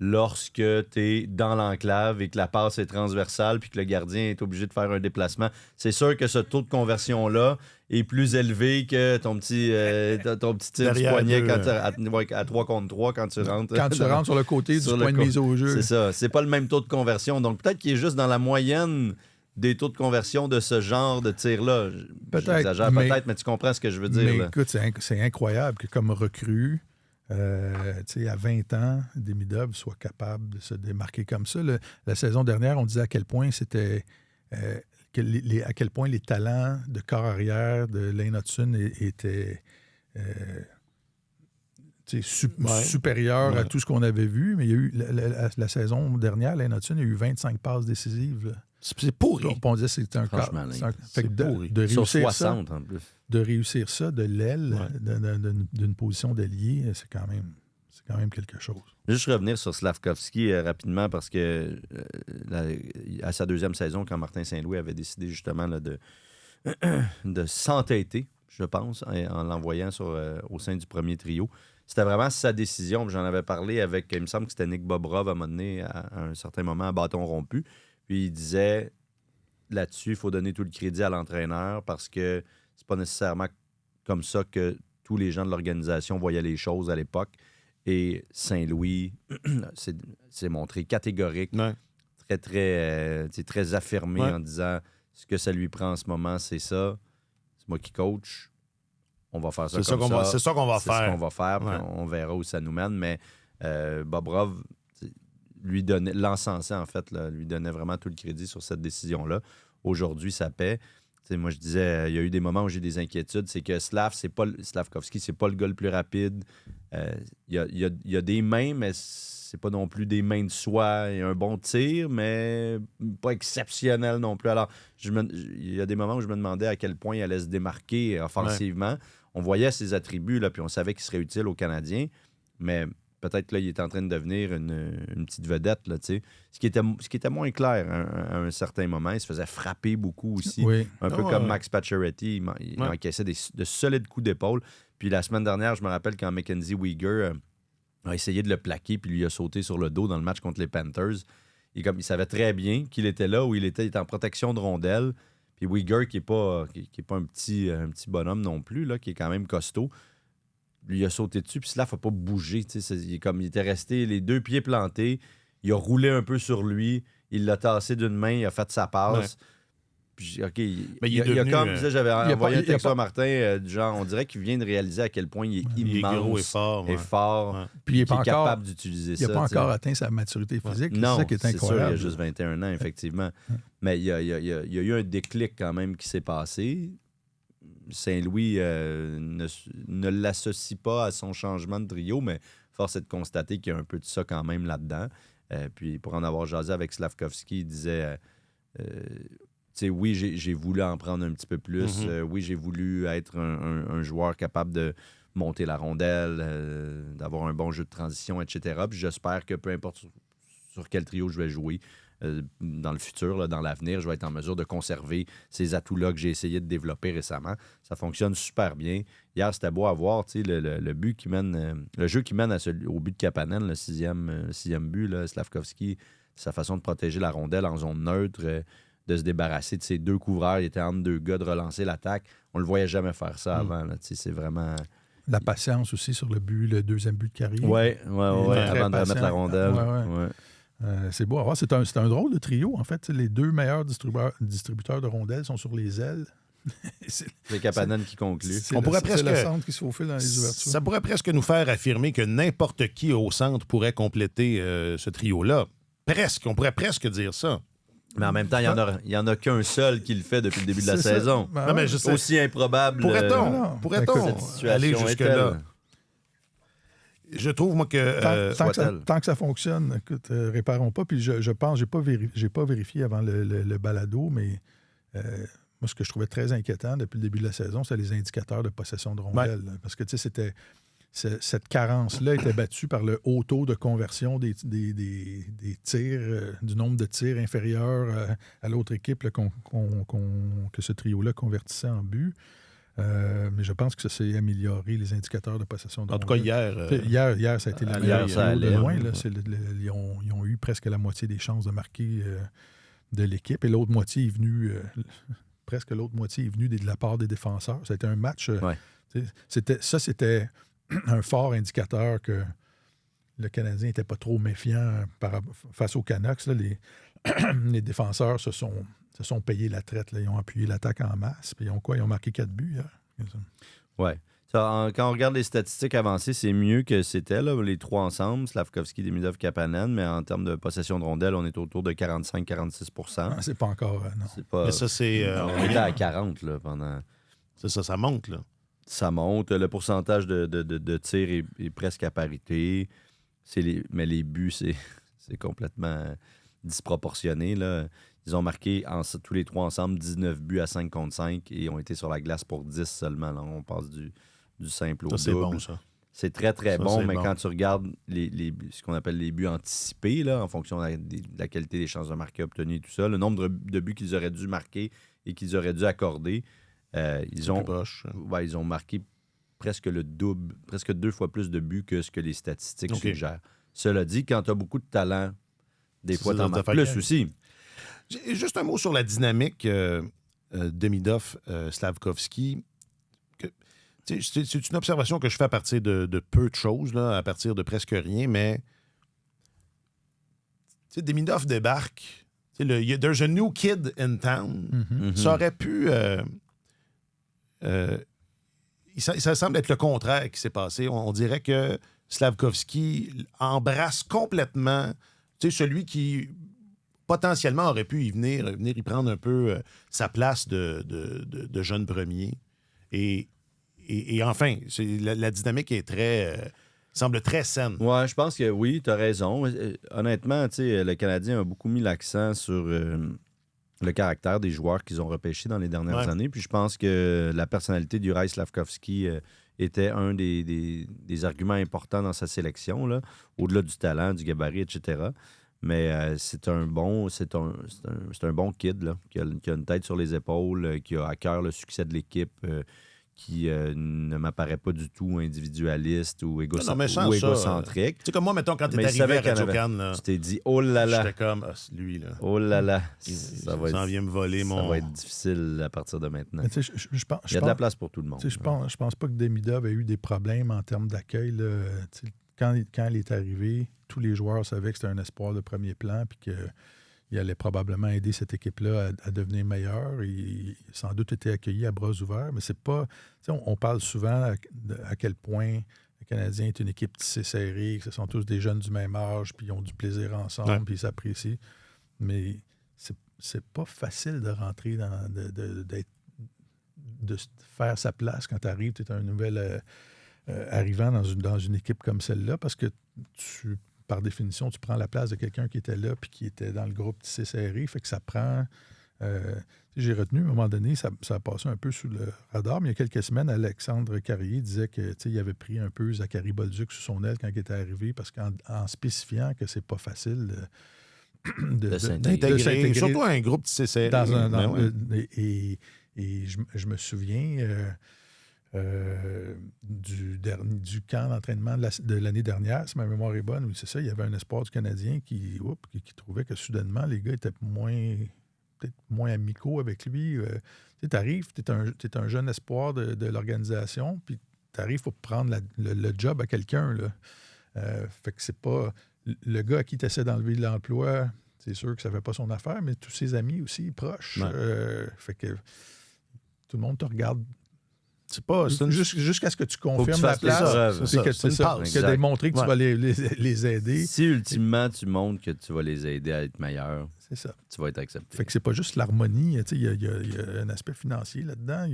lorsque tu es dans l'enclave et que la passe est transversale puis que le gardien est obligé de faire un déplacement. C'est sûr que ce taux de conversion-là est plus élevé que ton petit tir du poignet à 3 contre 3 quand tu rentres.
Quand tu rentres sur le côté du point de mise au jeu.
C'est ça. C'est pas le même taux de conversion. Donc peut-être qu'il est juste dans la moyenne des taux de conversion de ce genre de tir-là. J'exagère peut-être, mais tu comprends ce que je veux dire.
Mais
là.
Écoute, c'est incroyable que comme recrue, à 20 ans, Demidov soit capable de se démarquer comme ça. La saison dernière, on disait à quel point c'était... à quel point les talents de corps arrière de Lane Hutson étaient supérieurs à tout ce qu'on avait vu. Mais il y a eu la saison dernière, Lane Hutson a eu 25 passes décisives. Là.
C'est pourri.
On disait que c'était un cas.
C'est pourri.
De
sur
réussir
60
ça,
en plus.
De réussir ça de l'aile, d'une position d'allié, c'est quand même quelque chose.
Juste revenir sur Slavkovski rapidement parce que à sa 2e saison, quand Martin Saint-Louis avait décidé justement là, de s'entêter je pense, en l'envoyant au sein du premier trio. C'était vraiment sa décision. J'en avais parlé avec, il me semble que c'était Nick Bobrov à un moment donné, à un certain moment, à bâton rompu. Puis il disait, là-dessus, il faut donner tout le crédit à l'entraîneur parce que c'est pas nécessairement comme ça que tous les gens de l'organisation voyaient les choses à l'époque. Et Saint-Louis s'est montré catégorique, très affirmé en disant ce que ça lui prend en ce moment, c'est ça. C'est moi qui coach. On va faire ça comme ça.
C'est ça qu'on va faire.
C'est ce qu'on va faire, puis on verra où ça nous mène. Mais Bobrov lui donnait, l'encensait en fait, là, lui donnait vraiment tout le crédit sur cette décision-là. Aujourd'hui, ça paie. T'sais, moi, je disais, il y a eu des moments où j'ai des inquiétudes. C'est que Slavkovski, c'est pas le gars le plus rapide. Il y a des mains, mais c'est pas non plus des mains de soi. Il y a un bon tir, mais pas exceptionnel non plus. Alors, il y a des moments où je me demandais à quel point il allait se démarquer offensivement. On voyait ses attributs, là, puis on savait qu'il serait utile aux Canadiens, mais peut-être là, il est en train de devenir une petite vedette, là, ce qui était moins clair à un certain moment. Il se faisait frapper beaucoup aussi, un peu comme Max Pacioretty. Il encaissait de solides coups d'épaule. Puis la semaine dernière, je me rappelle quand Mackenzie Weegar a essayé de le plaquer puis lui a sauté sur le dos dans le match contre les Panthers. Il savait très bien qu'il était là où il était en protection de rondelle. Puis Weegar, qui n'est pas un petit bonhomme non plus, là, qui est quand même costaud, lui a sauté dessus, puis Slav n'a pas bougé. Il était resté les deux pieds plantés. Il a roulé un peu sur lui. Il l'a tassé d'une main. Il a fait sa passe. Puis, OK, il a comme... J'avais envoyé un texte à Martin, du genre, on dirait qu'il vient de réaliser à quel point il est immense.
Gros et fort.
Et fort.
Puis il est
capable d'utiliser ça.
Il n'a pas encore atteint sa maturité physique.
Non,
c'est ça qui est incroyable.
Sûr, il a juste 21 ans, effectivement. Mais il y a eu un déclic quand même qui s'est passé. Saint-Louis ne l'associe pas à son changement de trio, mais force est de constater qu'il y a un peu de ça quand même là-dedans. Puis pour en avoir jasé avec Slavkovski, il disait oui, j'ai voulu en prendre un petit peu plus. Oui, j'ai voulu être un joueur capable de monter la rondelle, d'avoir un bon jeu de transition, etc. Puis j'espère que peu importe sur quel trio je vais jouer, dans le futur, là, dans l'avenir, je vais être en mesure de conserver ces atouts-là que j'ai essayé de développer récemment. Ça fonctionne super bien. Hier, c'était beau à voir, le but qui mène, le jeu qui mène au but de Kapanen, le sixième but, là, Slavkovski, sa façon de protéger la rondelle en zone neutre, de se débarrasser de ses deux couvreurs. Il était entre deux gars, de relancer l'attaque. On le voyait jamais faire ça avant. Là, c'est vraiment...
La patience aussi sur le deuxième but de Carrier.
Oui, avant de remettre la rondelle.
C'est beau à voir. C'est un drôle de trio, en fait. Les deux meilleurs distributeurs de rondelles sont sur les ailes.
C'est Kapanen qui conclut.
C'est le centre qui se faufile dans les ouvertures.
Ça pourrait presque nous faire affirmer que n'importe qui au centre pourrait compléter ce trio-là. Presque. On pourrait presque dire ça.
Mais en même temps, il n'y en a qu'un seul qui le fait depuis le début de la saison.
Non, mais je sais.
Aussi improbable.
Pourrait-on aller jusque-là? Je trouve, moi, que...
Tant que ça fonctionne, écoute, réparons pas. Puis je pense, j'ai pas vérifié avant le balado, mais moi, ce que je trouvais très inquiétant depuis le début de la saison, c'est les indicateurs de possession de rondelles. Parce que, tu sais, cette carence-là était battue par le haut taux de conversion des tirs, du nombre de tirs inférieurs à l'autre équipe là, que ce trio-là convertissait en but. Mais je pense que ça s'est amélioré, les indicateurs de possession de rondelles.
En tout cas,
hier, ça a été le meilleur
ça
de loin. Là, ils ont eu presque la moitié des chances de marquer de l'équipe. Et l'autre moitié est venue... presque l'autre moitié est venue de la part des défenseurs. Ça a été un match... C'était un fort indicateur que le Canadien n'était pas trop méfiant face aux Canucks. Là, les défenseurs se sont payés la traite. Là. Ils ont appuyé l'attaque en masse. Puis ils ont marqué 4 buts hier.
Oui. Quand on regarde les statistiques avancées, c'est mieux que c'était, là, les trois ensemble, Slavkovski, Demidov, Kapanen, mais en termes de possession de rondelles, on est autour de 45-46 %.
C'est pas encore, non.
Mais ça, c'est...
on était à 40 là, pendant...
C'est ça monte, là.
Ça monte. Le pourcentage de tirs est presque à parité. Mais les buts, c'est complètement disproportionné, là. Ils ont marqué tous les trois ensemble 19 buts à 5 contre 5 et ont été sur la glace pour 10 seulement. Là, on passe du simple au double.
C'est bon, ça.
C'est très, très bon, mais quand tu regardes ce qu'on appelle les buts anticipés, là, en fonction de la qualité des chances de marquer obtenues et tout ça, le nombre de buts qu'ils auraient dû marquer et qu'ils auraient dû accorder, Ils ont marqué presque le double, presque 2 fois plus de buts que ce que les statistiques suggèrent. Cela dit, quand tu as beaucoup de talent, des fois, tu en marques plus aussi.
Juste un mot sur la dynamique Demidov-Slavkovski. C'est une observation que je fais à partir de peu de choses, là, à partir de presque rien, mais Demidov débarque. There's a new kid in town.
Mm-hmm.
Ça aurait pu... ça semble être le contraire qui s'est passé. On dirait que Slavkovski embrasse complètement celui qui potentiellement aurait pu y venir y prendre un peu sa place de jeune premier. Et enfin, la dynamique est semble très saine.
Ouais, je pense que oui, tu as raison. Honnêtement, le Canadien a beaucoup mis l'accent sur le caractère des joueurs qu'ils ont repêchés dans les dernières années. Puis je pense que la personnalité du Juraj Slavkovski était un des arguments importants dans sa sélection, là, au-delà du talent, du gabarit, etc. Mais c'est un bon kid là, qui a une tête sur les épaules, qui a à cœur le succès de l'équipe, qui ne m'apparaît pas du tout individualiste ou égocentrique.
Tu sais, comme moi, mettons, quand t'es arrivé à Radio-Can,
tu t'es dit, oh là là.
J'étais comme, lui, là.
Oh là là.
Ça vient me voler
ça va être difficile à partir de maintenant.
Il
y a de la place pour tout le monde.
Je pense pas que Demidov ait eu des problèmes en termes d'accueil. Quand il est arrivé, tous les joueurs savaient que c'était un espoir de premier plan puis qu'il allait probablement aider cette équipe-là à devenir meilleure. Il sans doute été accueilli à bras ouverts, mais c'est pas... On parle souvent à quel point le Canadien est une équipe tissée serrée, que ce sont tous des jeunes du même âge, puis ils ont du plaisir ensemble, puis ils s'apprécient. Mais c'est pas facile de rentrer de faire sa place quand tu arrives. Tu es un nouvel arrivant dans une équipe comme celle-là, parce que par définition, tu prends la place de quelqu'un qui était là puis qui était dans le groupe tissé serré. Fait que ça prend... j'ai retenu, à un moment donné, ça a passé un peu sous le radar, mais il y a quelques semaines, Alexandre Carrier disait qu'il avait pris un peu Zachary Bolduc sous son aile quand il était arrivé, parce qu'en spécifiant que c'est pas facile
d'intégrer, surtout un groupe tissé serré.
Et je me souviens... du camp d'entraînement de l'année dernière, si ma mémoire est bonne, oui, c'est ça, il y avait un espoir du Canadien qui trouvait que soudainement, les gars étaient peut-être moins amicaux avec lui. Tu arrives, tu es un jeune espoir de l'organisation, puis tu arrives pour prendre le job à quelqu'un. Fait que c'est pas... Le gars à qui tu essaies d'enlever l'emploi, c'est sûr que ça fait pas son affaire, mais tous ses amis aussi, proches. Fait que tout le monde te regarde.
C'est pas...
Jusqu'à ce que tu confirmes la place. C'est ça. Que démontrer que tu vas les aider.
Si ultimement tu montres que tu vas les aider à être meilleurs,
c'est ça.
Tu vas être accepté.
Fait que c'est pas juste l'harmonie. Il y a un aspect financier là-dedans.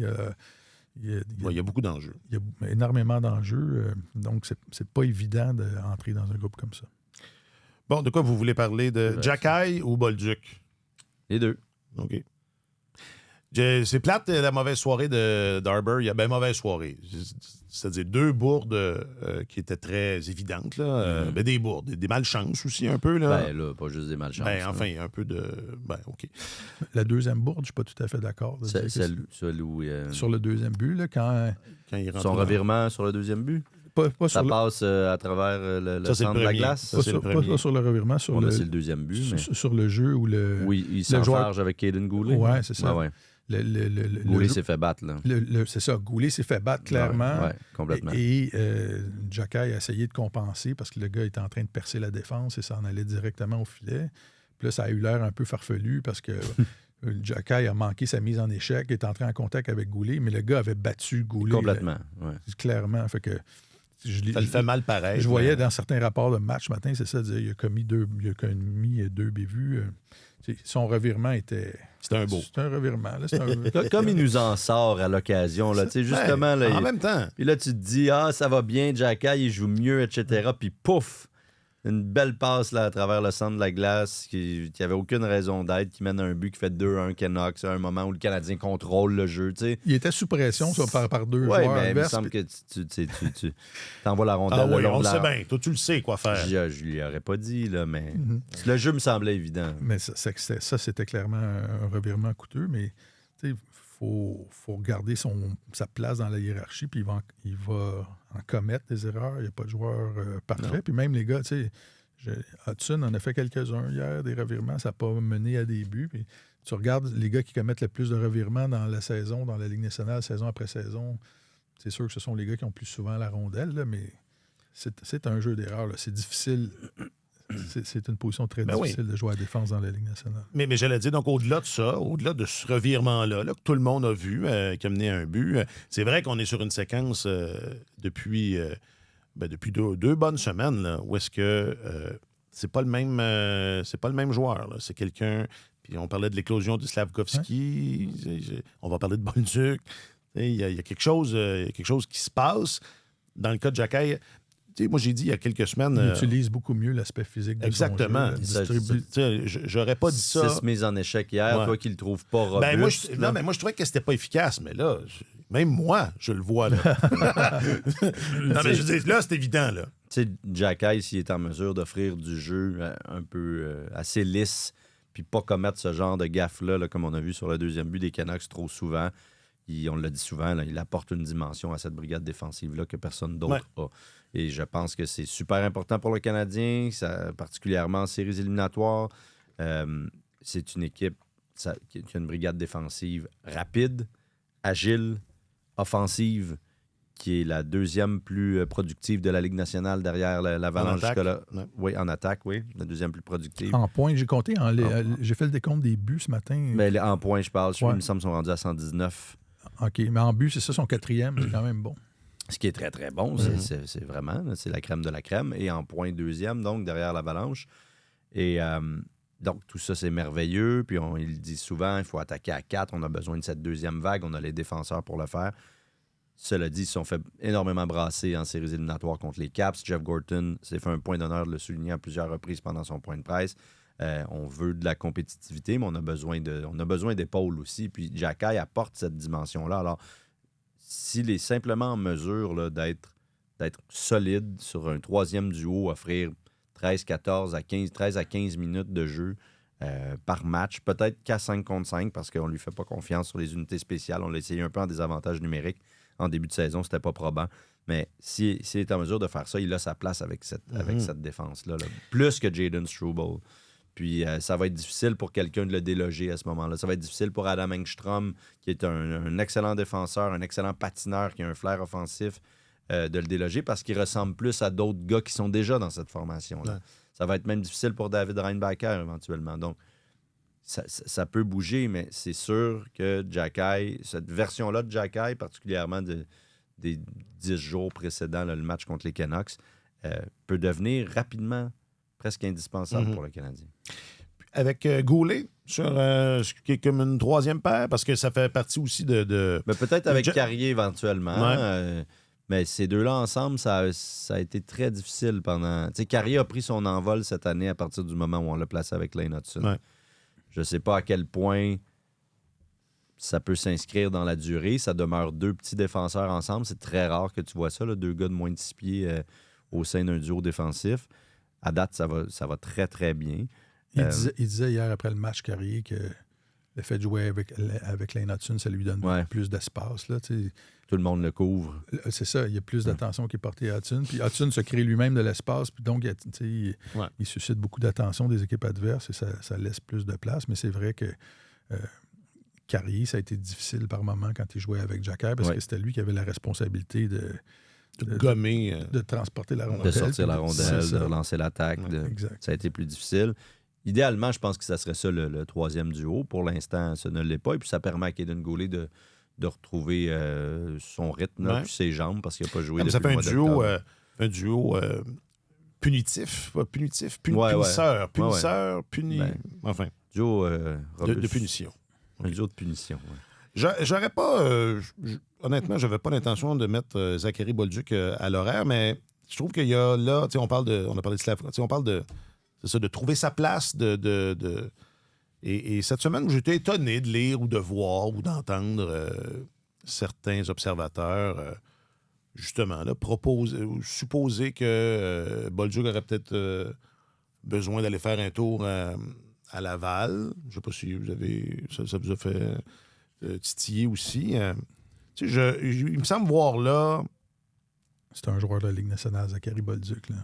Il y a beaucoup d'enjeux.
Il y a énormément d'enjeux. Donc, c'est pas évident d'entrer dans un groupe comme ça.
Bon, de quoi vous voulez parler? De Xhekaj ou Bolduc?
Les deux.
OK. C'est plate, la mauvaise soirée d'Arber. Il y a bien mauvaise soirée. C'est-à-dire 2 bourdes qui étaient très évidentes. Là. Des bourdes, des malchances aussi un peu. Là.
Là, pas juste des malchances.
Enfin, un peu de... OK.
La deuxième bourde, je ne suis pas tout à fait d'accord.
Celle où...
Sur le deuxième but, là, quand
il rentre
son revirement sur le deuxième but?
Pas
ça passe à travers le centre de la glace?
Pas sur le revirement. C'est
le deuxième but. Mais...
Sur le jeu où le...
Oui, il s'enfarge avec Caden Goulet.
Oui, c'est ça.
Ouais. Goulet s'est fait battre. Là.
C'est ça, Goulet s'est fait battre clairement.
Oui, complètement.
Et Xhekaj a essayé de compenser parce que le gars était en train de percer la défense et ça en allait directement au filet. Puis là, ça a eu l'air un peu farfelu parce que Xhekaj a manqué sa mise en échec, est entré en contact avec Goulet, mais le gars avait battu Goulet.
Complètement,
clairement. Fait que
ça le fait mal pareil.
Je voyais dans certains rapports de match ce matin, c'est ça, il a commis 2 bévues. Son revirement était...
C'était un beau.
C'était un revirement. Là,
comme il nous en sort à l'occasion. Là, justement, là,
en même temps.
Puis là, tu te dis, ça va bien, Xhekaj, il joue mieux, etc. Puis pouf! Une belle passe là, à travers le centre de la glace qui avait aucune raison d'être, qui mène à un but qui fait 2-1 Canucks à un moment où le Canadien contrôle le jeu. T'sais.
Il était sous pression par 2 joueurs.
Oui, mais il me semble que tu t'envoies la rondelle.
Ah oui, on le sait bien. Toi, tu le sais quoi faire.
Je lui aurais pas dit, là, mais le jeu me semblait évident.
Mais ça c'était clairement un revirement coûteux, mais il faut garder sa place dans la hiérarchie, puis il va en commettre des erreurs. Il n'y a pas de joueur parfait. Puis même les gars, tu sais, Hudson en a fait quelques-uns hier, des revirements, ça n'a pas mené à des buts. Puis tu regardes les gars qui commettent le plus de revirements dans la saison, dans la Ligue nationale, saison après saison, c'est sûr que ce sont les gars qui ont plus souvent la rondelle, là, mais c'est un jeu d'erreur. C'est difficile. C'est une position très difficile de jouer à la défense dans la Ligue nationale.
Mais j'allais dire, donc au-delà de ça, au-delà de ce revirement-là, là, que tout le monde a vu, qui a mené à un but, c'est vrai qu'on est sur une séquence depuis deux bonnes semaines, là, où est-ce que c'est pas le même joueur. Là. C'est quelqu'un. Puis on parlait de l'éclosion de Slavkovski, on va parler de Bolduc. Il y a quelque chose qui se passe. Dans le cas de Xhekaj, moi, j'ai dit il y a quelques semaines...
Il utilise beaucoup mieux l'aspect physique de
exactement.
son jeu.
J'aurais pas dit ça.
6 mises en échec hier, toi qui le trouves pas robuste.
Mais moi, je trouvais que c'était pas efficace, mais là, même moi, je le vois. Là. Non, mais je veux dire, là, c'est évident. Là.
Tu sais, Xhekaj, s'il est en mesure d'offrir du jeu un peu assez lisse, puis pas commettre ce genre de gaffe-là, là, comme on a vu sur le deuxième but des Canucks trop souvent, on l'a dit souvent, là, il apporte une dimension à cette brigade défensive-là que personne d'autre a. Et je pense que c'est super important pour le Canadien, particulièrement en séries éliminatoires. C'est une équipe qui a une brigade défensive rapide, agile, offensive, qui est la deuxième plus productive de la Ligue nationale derrière l'Avalanche. Oui, en attaque, oui. La deuxième plus productive.
En points, j'ai compté. J'ai fait le décompte des buts ce matin.
Mais en points, je parle. Il me semble qu'ils sont rendus à 119.
OK, mais en but, c'est ça, son quatrième. C'est quand même bon.
Ce qui est très, très bon. C'est vraiment, c'est la crème de la crème. Et en point deuxième, donc, derrière l'Avalanche. Et donc, tout ça, c'est merveilleux. Puis, il le dit souvent, il faut attaquer à 4. On a besoin de cette deuxième vague. On a les défenseurs pour le faire. Cela dit, ils se sont fait énormément brasser en séries éliminatoires contre les Caps. Jeff Gorton s'est fait un point d'honneur de le souligner à plusieurs reprises pendant son point de presse. On veut de la compétitivité, mais on a besoin d'épaules aussi. Puis Xhekaj apporte cette dimension-là. Alors, s'il est simplement en mesure là, d'être solide sur un troisième duo, offrir 13 à 15 minutes de jeu par match, peut-être qu'à 5 contre 5, parce qu'on ne lui fait pas confiance sur les unités spéciales. On l'a essayé un peu en désavantage numérique. En début de saison, c'était pas probant. Mais s'il est en mesure de faire ça, il a sa place avec cette défense-là. Là. Plus que Jayden Struble. Puis ça va être difficile pour quelqu'un de le déloger à ce moment-là. Ça va être difficile pour Adam Engstrom, qui est un excellent défenseur, un excellent patineur, qui a un flair offensif, de le déloger parce qu'il ressemble plus à d'autres gars qui sont déjà dans cette formation-là. Ouais. Ça va être même difficile pour David Reinbacher éventuellement. Donc, ça peut bouger, mais c'est sûr que Xhekaj, cette version-là de Xhekaj, particulièrement des 10 jours précédents, là, le match contre les Canucks, peut devenir rapidement presque indispensable pour le Canadien.
Avec Goulet, sur ce qui est comme une troisième paire, parce que ça fait partie aussi de...
Mais peut-être avec Carrier éventuellement. Ouais. Mais ces deux-là ensemble, ça a été très difficile pendant... Tu sais, Carrier a pris son envol cette année à partir du moment où on l'a placé avec Lane Hutson. Ouais. Je ne sais pas à quel point ça peut s'inscrire dans la durée. Ça demeure deux petits défenseurs ensemble. C'est très rare que tu vois ça, là, deux gars de moins de 6 pieds au sein d'un duo défensif. À date, ça va très, très bien.
Il disait hier après le match Carrier que le fait de jouer avec Lane Hutson, ça lui donne plus d'espace. Là, tout
le monde le couvre.
C'est ça, il y a plus d'attention qui est portée à Hutson. Puis Hutson se crée lui-même de l'espace, puis donc il suscite beaucoup d'attention des équipes adverses et ça laisse plus de place. Mais c'est vrai que Carrier, ça a été difficile par moment quand il jouait avec Xhekaj parce que c'était lui qui avait la responsabilité de
gommer,
de transporter la rondelle.
De sortir la rondelle, de relancer l'attaque. Ça a été plus difficile. Idéalement, je pense que ça serait ça le troisième duo. Pour l'instant, ça ne l'est pas. Et puis ça permet à Kaiden Goulet de retrouver son rythme puis ses jambes parce qu'il n'a pas joué depuis le mois d'octobre.
Ça fait un duo punitif. Pas punitif. Punisseur. Punisseur. Enfin.
Duo
de punition.
Un duo de punition, oui.
J'aurais pas... honnêtement, j'avais pas l'intention de mettre Zachary Bolduc à l'horaire, mais je trouve qu'il y a là... On a parlé de Slavkovski, on parle de... C'est ça, de trouver sa place, Et cette semaine, j'étais étonné de lire ou de voir ou d'entendre certains observateurs, justement, là, supposer que Bolduc aurait peut-être besoin d'aller faire un tour à Laval. Je ne sais pas si ça vous a fait titiller aussi. Tu sais, il me semble voir là...
C'est un joueur de la Ligue nationale, Zachary Bolduc. Là.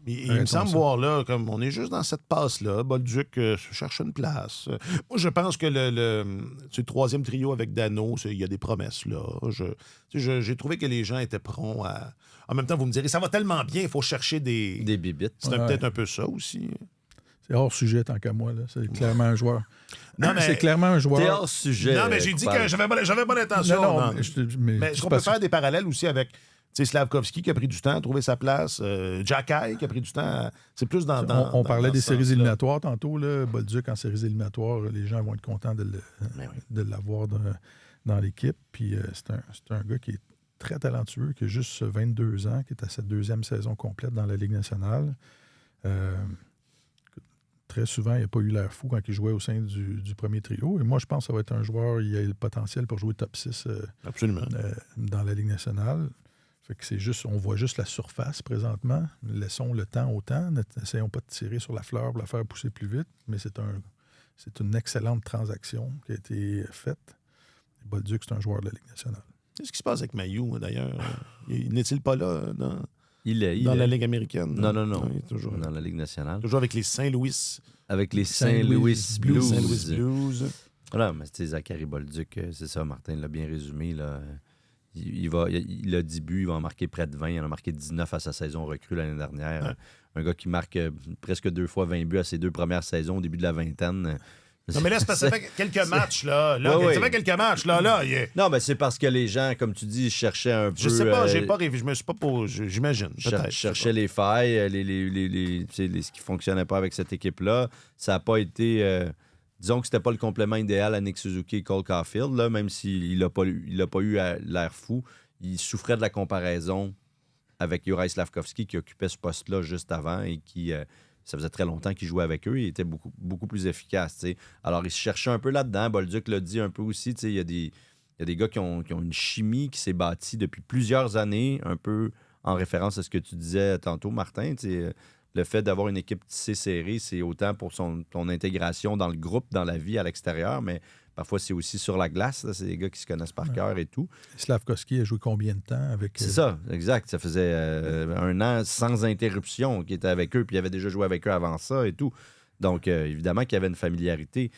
Il me semble voir là, comme on est juste dans cette passe-là. Bolduc cherche une place. Moi, je pense que le troisième trio avec Dano, il y a des promesses là. J'ai trouvé que les gens étaient prompts à. En même temps, vous me direz, ça va tellement bien, il faut chercher des
bibittes.
C'est peut-être un peu ça aussi.
C'est hors sujet tant qu'à moi. Là. C'est clairement un joueur.
Non, mais...
C'est clairement un joueur.
T'es hors sujet.
Non, mais j'ai dit que j'avais bonne intention.
Non.
Mais est-ce qu'on peut faire des parallèles aussi avec. Tu sais, Slavkovski qui a pris du temps à trouver sa place, Jacky qui a pris du temps. C'est plus dans.
On parlait des séries éliminatoires tantôt. Là. Bolduc en séries éliminatoires, les gens vont être contents de l'avoir dans l'équipe. Puis c'est un gars qui est très talentueux, qui a juste 22 ans, qui est à sa deuxième saison complète dans la Ligue nationale. Très souvent, il n'a pas eu l'air fou quand il jouait au sein du premier trio. Et moi, je pense que ça va être un joueur, il a le potentiel pour jouer top 6
Absolument.
Dans la Ligue nationale. Fait que c'est juste, on voit juste la surface présentement. Laissons le temps au temps. N'essayons pas de tirer sur la fleur pour la faire pousser plus vite, mais c'est une excellente transaction qui a été faite. Bolduc, c'est un joueur de la Ligue nationale.
Qu'est-ce qui se passe avec Mailloux, d'ailleurs? N'est-il pas là dans la Ligue américaine?
Non.
Il est toujours
dans la Ligue nationale.
Toujours avec les Saint-Louis.
Avec les Saint-Louis Blues.
Saint-Louis Blues.
Voilà, mais tu sais, Zachary Bolduc, c'est ça, Martin l'a bien résumé, là. Il a 10 buts, il va en marquer près de 20. Il en a marqué 19 à sa saison recrue l'année dernière.
Ouais.
Un gars qui marque presque 2 fois 20 buts à ses 2 premières saisons au début de la vingtaine.
Non, mais là, c'est parce que ça fait quelques matchs, là. Ça fait quelques matchs, là.
Non, mais c'est parce que les gens, comme tu dis, cherchaient un peu...
Je sais pas, j'ai pas rêvé. Je me suis pas posé... J'imagine, peut-être.
Cherchaient les failles, ce qui fonctionnait pas avec cette équipe-là. Ça n'a pas été... disons que c'était pas le complément idéal à Nick Suzuki et Cole Caulfield, là, même s'il n'a pas eu l'air fou. Il souffrait de la comparaison avec Juraj Slavkovski qui occupait ce poste-là juste avant et qui, ça faisait très longtemps qu'il jouait avec eux. Il était beaucoup, beaucoup plus efficace. T'sais. Alors, il se cherchait un peu là-dedans. Bolduc l'a dit un peu aussi. Il y a des gars qui ont une chimie qui s'est bâtie depuis plusieurs années, un peu en référence à ce que tu disais tantôt, Martin. Le fait d'avoir une équipe tissée serrée, c'est autant pour ton intégration dans le groupe, dans la vie à l'extérieur, mais parfois c'est aussi sur la glace. Là, c'est des gars qui se connaissent par cœur et tout.
Slavkovski a joué combien de temps avec...
C'est ça, exact. Ça faisait 1 an sans interruption qu'il était avec eux, puis il avait déjà joué avec eux avant ça et tout. Donc, évidemment qu'il y avait une familiarité.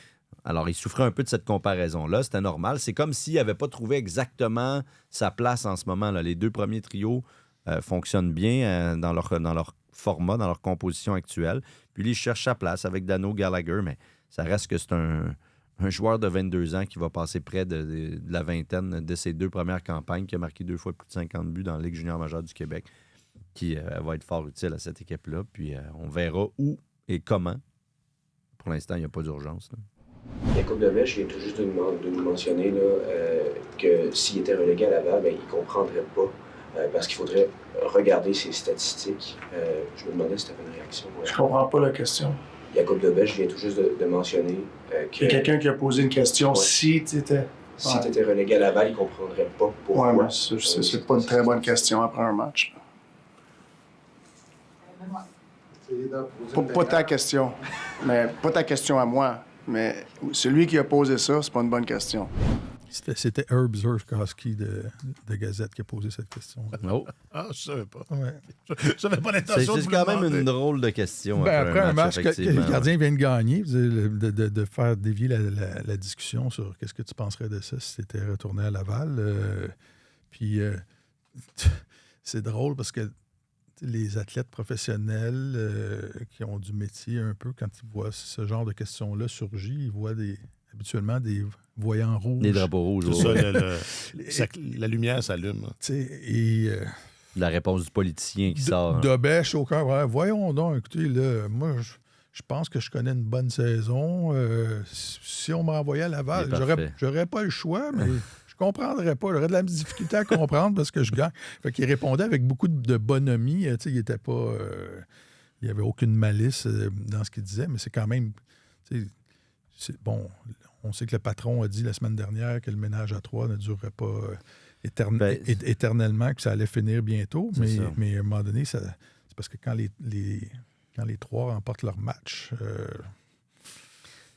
Alors, il souffrait un peu de cette comparaison-là. C'était normal. C'est comme s'il n'avait pas trouvé exactement sa place en ce moment. Là. Les 2 premiers trios fonctionnent bien dans leur format, dans leur composition actuelle. Puis lui, il cherche sa place avec Dano Gallagher, mais ça reste que c'est un joueur de 22 ans qui va passer près de la vingtaine de ses 2 premières campagnes, qui a marqué 2 fois plus de 50 buts dans la Ligue junior majeure du Québec, qui va être fort utile à cette équipe-là. Puis on verra où et comment. Pour l'instant, il n'y a pas d'urgence.
Jacob Devèche vient tout juste de nous mentionner là, que s'il était relégué à Laval, il ne comprendrait pas. Parce qu'il faudrait regarder ses statistiques. Je me demandais si tu avais une réaction.
Je comprends pas la question.
Jacob Devèche vient tout juste de mentionner que...
Il y a quelqu'un qui a posé une question.
Ouais.
Si tu étais...
Si tu étais relégué à Laval, il ne comprendrait pas pourquoi.
Ouais, mais c'est pas une très bonne question après un match. Pas ta question. Mais pas ta question à moi. Mais celui qui a posé ça, c'est pas une bonne question.
C'était Herb Zurkowski de Gazette qui a posé cette question.
Oh.
Ah, je savais pas.
Ouais.
J'avais pas l'intention de
C'est
vous
quand
le
même
demander.
une drôle de question.
Après un match que
effectivement,
le gardien vient de gagner, de faire dévier la discussion sur qu'est-ce que tu penserais de ça si tu étais retourné à Laval. Puis c'est drôle parce que les athlètes professionnels qui ont du métier un peu, quand ils voient ce genre de questions-là surgir, ils voient habituellement des voyants rouges.
Des drapeaux rouges.
C'est ça, la lumière s'allume.
Et
la réponse du politicien qui sort.
Devèche au cœur. Ouais, voyons donc, écoutez, là, moi, je pense que je connais une bonne saison. Si on m'envoyait à Laval, j'aurais pas le choix, mais je comprendrais pas. J'aurais de la difficulté à comprendre parce que je gagne. Fait qu'il répondait avec beaucoup de bonhomie. Il était pas... il n'y avait aucune malice dans ce qu'il disait, mais c'est quand même... C'est bon... On sait que le patron a dit la semaine dernière que le ménage à 3 ne durerait pas éternellement, que ça allait finir bientôt. Mais à un moment donné, c'est parce que quand les 3 remportent leur match,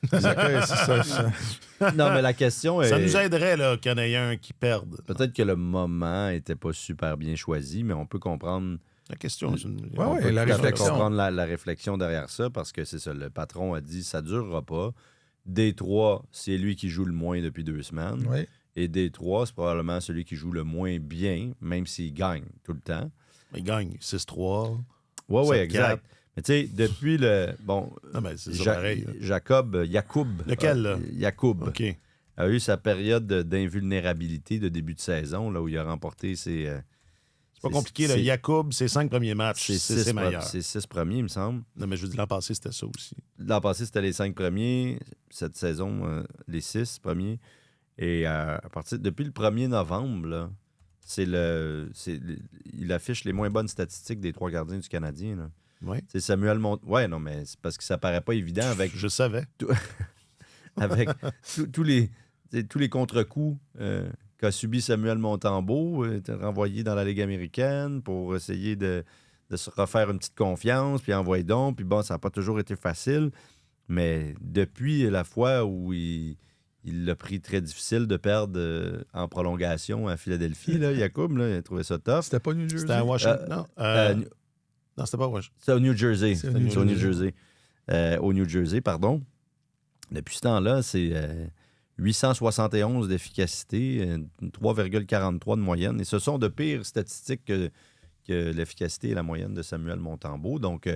C'est ça.
Non, mais la question est...
Ça nous aiderait là, qu'il y en ait un qui perde.
Peut-être que le moment n'était pas super bien choisi, mais on peut comprendre...
La question, c'est une...
Ouais,
on
ouais,
peut
la
tout à fait
réflexion.
comprendre la réflexion derrière ça, parce que c'est ça, le patron a dit ça ne durera pas. Détroit, c'est lui qui joue le moins depuis 2 semaines.
Oui.
Et Détroit, c'est probablement celui qui joue le moins bien, même s'il gagne tout le temps.
Il gagne 6-3.
Oui,
7-4.
exact. Mais tu sais, depuis le... Bon,
Non, mais c'est ça pareil.
Yacoub.
Lequel, là?
Yacoub
OK.
a eu sa période d'invulnérabilité de début de saison, là où il a remporté ses...
C'est pas compliqué, là. Yacoub, ses 5 premiers matchs, c'est ses meilleurs.
C'est 6 premiers, il me semble.
Non, mais je veux dire, l'an passé, c'était ça aussi.
L'an passé, c'était les 5 premiers. Cette saison, les 6 premiers. Et à partir depuis le 1er novembre, là, il affiche les moins bonnes statistiques des 3 gardiens du Canadien. Là.
Oui.
C'est Samuel Ouais, non, mais c'est parce que ça paraît pas évident avec...
Je savais.
avec tous les contre-coups qu'a subi Samuel Montembeault, était renvoyé dans la Ligue américaine pour essayer de se refaire une petite confiance, puis envoyer donc. Puis bon, ça n'a pas toujours été facile. Mais depuis la fois où il l'a pris très difficile de perdre en prolongation à Philadelphie, là, Yacoub, là, il a trouvé ça tough.
C'était pas New Jersey?
C'était à Washington. Non, c'était pas à Washington.
C'est au New Jersey.
C'est
au New Jersey. Au New Jersey, pardon. Depuis ce temps-là, c'est 871 d'efficacité, 3,43 de moyenne. Et ce sont de pires statistiques que l'efficacité et la moyenne de Samuel Montembeault. Donc,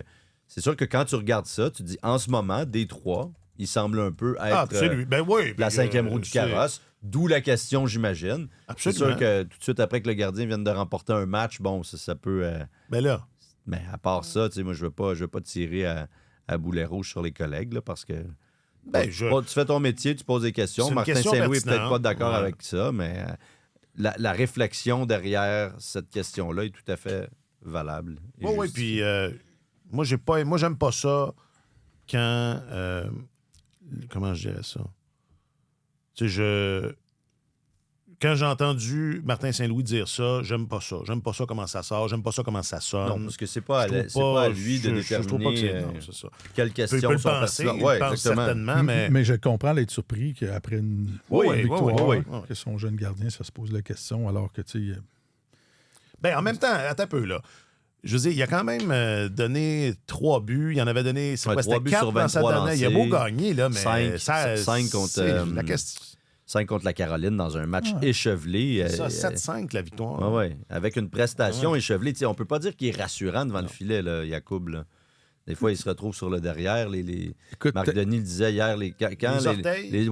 c'est sûr que quand tu regardes ça, tu te dis, en ce moment, Détroit, il semble un peu être
c'est lui. Ben oui.
la 5e roue du carrosse. D'où la question, j'imagine. C'est
Absolument.
sûr que tout de suite après que le gardien vienne de remporter un match, bon, ça peut...
Ben là,
Mais à part ça, tu sais, moi, je veux pas tirer à boulet rouge sur les collègues, là, parce que
ben,
tu fais ton métier, tu poses des questions.
C'est une
Martin
question
Saint-Louis n'est peut-être
pertinente.
pas d'accord
Ouais.
avec ça, mais la réflexion derrière cette question-là est tout à fait valable. et
oui,
justifiée.
puis moi, j'aime pas ça quand... comment je dirais ça? Tu sais, quand j'ai entendu Martin Saint-Louis dire ça, j'aime pas ça. J'aime pas ça comment ça sort, j'aime pas ça comment ça sonne.
Non, parce que c'est pas,
Je trouve
c'est pas à lui de
je trouve pas que c'est...
déterminer
non, c'est ça.
quelles
Il peut
questions
le
sont
penser,
pertinentes.
il
Ouais,
le pense
exactement.
certainement, mais...
Mais je comprends d'être surpris qu'après une
Oui,
victoire,
oui.
que son jeune gardien, ça se pose la question, alors que, tu sais...
Ben, en même temps, attends un peu, là. Je veux dire, il a quand même donné 3 buts. Il en avait donné, c'est
Ouais,
quoi,
3
c'était
buts
4
sur
dans sa
23
dernière. Il a beau gagner, là, mais...
5 contre,
c'est la question.
5 contre la Caroline dans un match
Ouais.
échevelé.
Ça, 7-5, la victoire.
Oui, avec une prestation
Ouais.
échevelée. Tu sais, on peut pas dire qu'il est rassurant devant le filet, là, Yacoub. Là. Des fois, il se retrouve sur le derrière.
Écoute,
Marc Denis le disait hier, quand
Les orteils.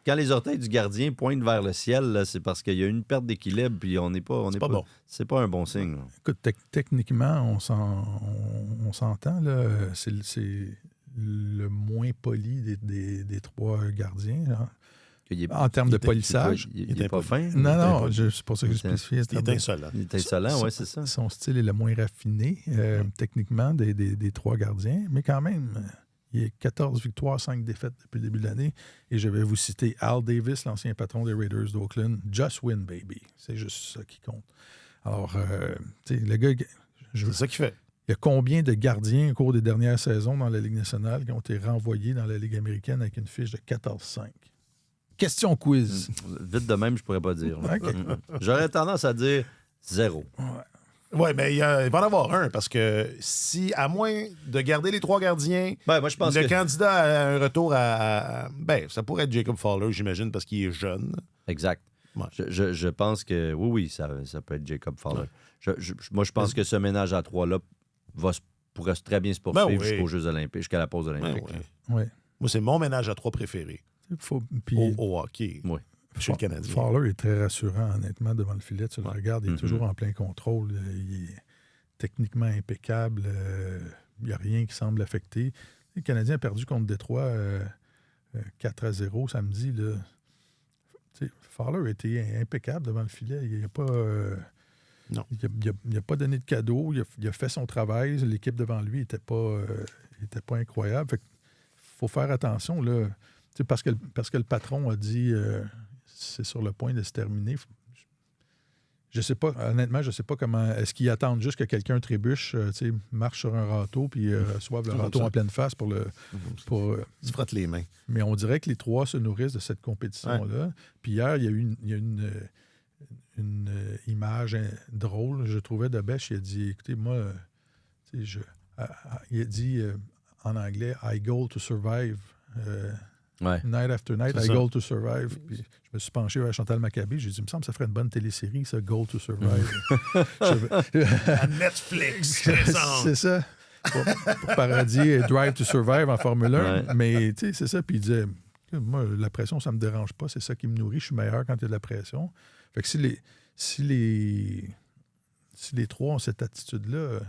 quand les orteils du gardien pointent vers le ciel, là, c'est parce qu'il y a une perte d'équilibre, puis on n'est pas...
pas bon.
C'est pas un bon signe. là.
écoute, techniquement, on s'entend, là, c'est le moins poli des 3 gardiens, là.
Il est-
En termes de polissage.
Il est pas fin.
Non, c'est pour ça que je spécifiais.
Il est insolent.
Il est insolent, oui, c'est ça.
Son style est le moins raffiné, techniquement, des 3 gardiens. Mais quand même, il y a 14 victoires, 5 défaites depuis le début de l'année. Et je vais vous citer Al Davis, l'ancien patron des Raiders d'Oakland. Just win, baby. C'est juste ça qui compte. Alors, tu sais, le gars,
C'est ça qu'il fait.
il y a combien de gardiens au cours des dernières saisons dans la Ligue nationale qui ont été renvoyés dans la Ligue américaine avec une fiche de 14-5? Question quiz.
Vite de même, je pourrais pas dire. là.
OK.
J'aurais tendance à dire 0.
Oui, mais il va en avoir un, parce que si, à moins de garder les 3 gardiens,
Ben, moi, je pense
le
que...
candidat a un retour ben, ça pourrait être Jacob Fowler, j'imagine, parce qu'il est jeune.
Exact.
Ouais.
Je pense que oui, ça peut être Jacob Fowler.
Ouais.
Moi, je pense que ce ménage à 3-là pourrait très bien se poursuivre
Ben oui.
jusqu'aux Jeux olympiques, jusqu'à la pause
Ben
olympique.
ouais.
Ouais.
Moi, c'est mon ménage à 3 préféré
Puis,
au hockey,
Oui.
chez le Canadien.
Fowler est très rassurant, honnêtement, devant le filet. Tu le regardes, il est
Mhm.
toujours en plein contrôle. Il est techniquement impeccable. Il n'y a rien qui semble affecter. Le Canadien a perdu contre Détroit 4-0 samedi. Là. Tu sais, Fowler a été impeccable devant le filet. Il n'a pas...
Non.
Il a pas donné de cadeau. Il a fait son travail. L'équipe devant lui n'était pas incroyable. Fait que faut faire attention, là. Tu sais, parce que le patron a dit c'est sur le point de se terminer. Je sais pas, honnêtement, je sais pas comment. Est-ce qu'ils attendent juste que quelqu'un trébuche, marche sur un râteau, puis reçoive le râteau en pleine face pour
Ils se frottent les mains.
Mais on dirait que les trois se nourrissent de cette compétition-là. Ouais. Puis hier, il y a eu une image drôle, je trouvais, de Bech. Il a dit, écoutez, moi, il a dit en anglais, I go to survive. Night after night, I go to survive. Puis je me suis penché vers Chantal Machabée. J'ai dit, il me semble que ça ferait une bonne télésérie, ça, Go to survive.
À Netflix,
c'est ça. Pour parodier Drive to Survive en Formule 1. Ouais. Mais tu sais, c'est ça. Puis il disait, moi, la pression, ça me dérange pas. C'est ça qui me nourrit. Je suis meilleur quand il y a de la pression. Fait que si les trois ont cette attitude-là,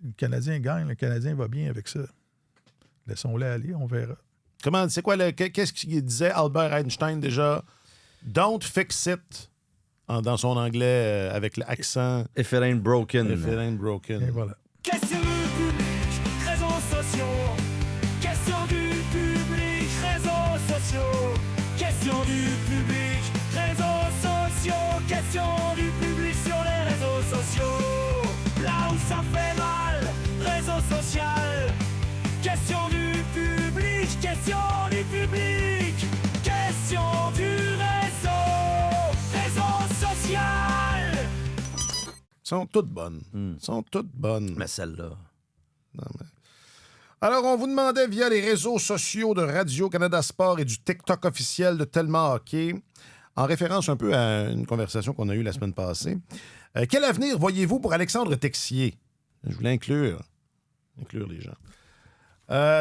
le Canadien gagne, le Canadien va bien avec ça. Laissons-les aller, on verra.
Comment, c'est quoi, qu'est-ce qu'il disait Albert Einstein déjà? Don't fix it, dans son anglais avec l'accent.
If it ain't broken.
If it ain't broken.
Et voilà.
Question du public, réseaux sociaux. Question du public, réseaux sociaux. Question du public, réseaux sociaux. Question du public sur les réseaux sociaux. Là où ça fait mal, réseau social. Question du public, question du public. Question du réseau social.
Sont toutes bonnes. Sont toutes bonnes.
Mais celle-là.
Non, mais... Alors, on vous demandait via les réseaux sociaux de Radio-Canada Sport et du TikTok officiel de Tellement Hockey, en référence un peu à une conversation qu'on a eue la semaine passée, quel avenir voyez-vous pour Alexandre Texier? Je voulais inclure les gens.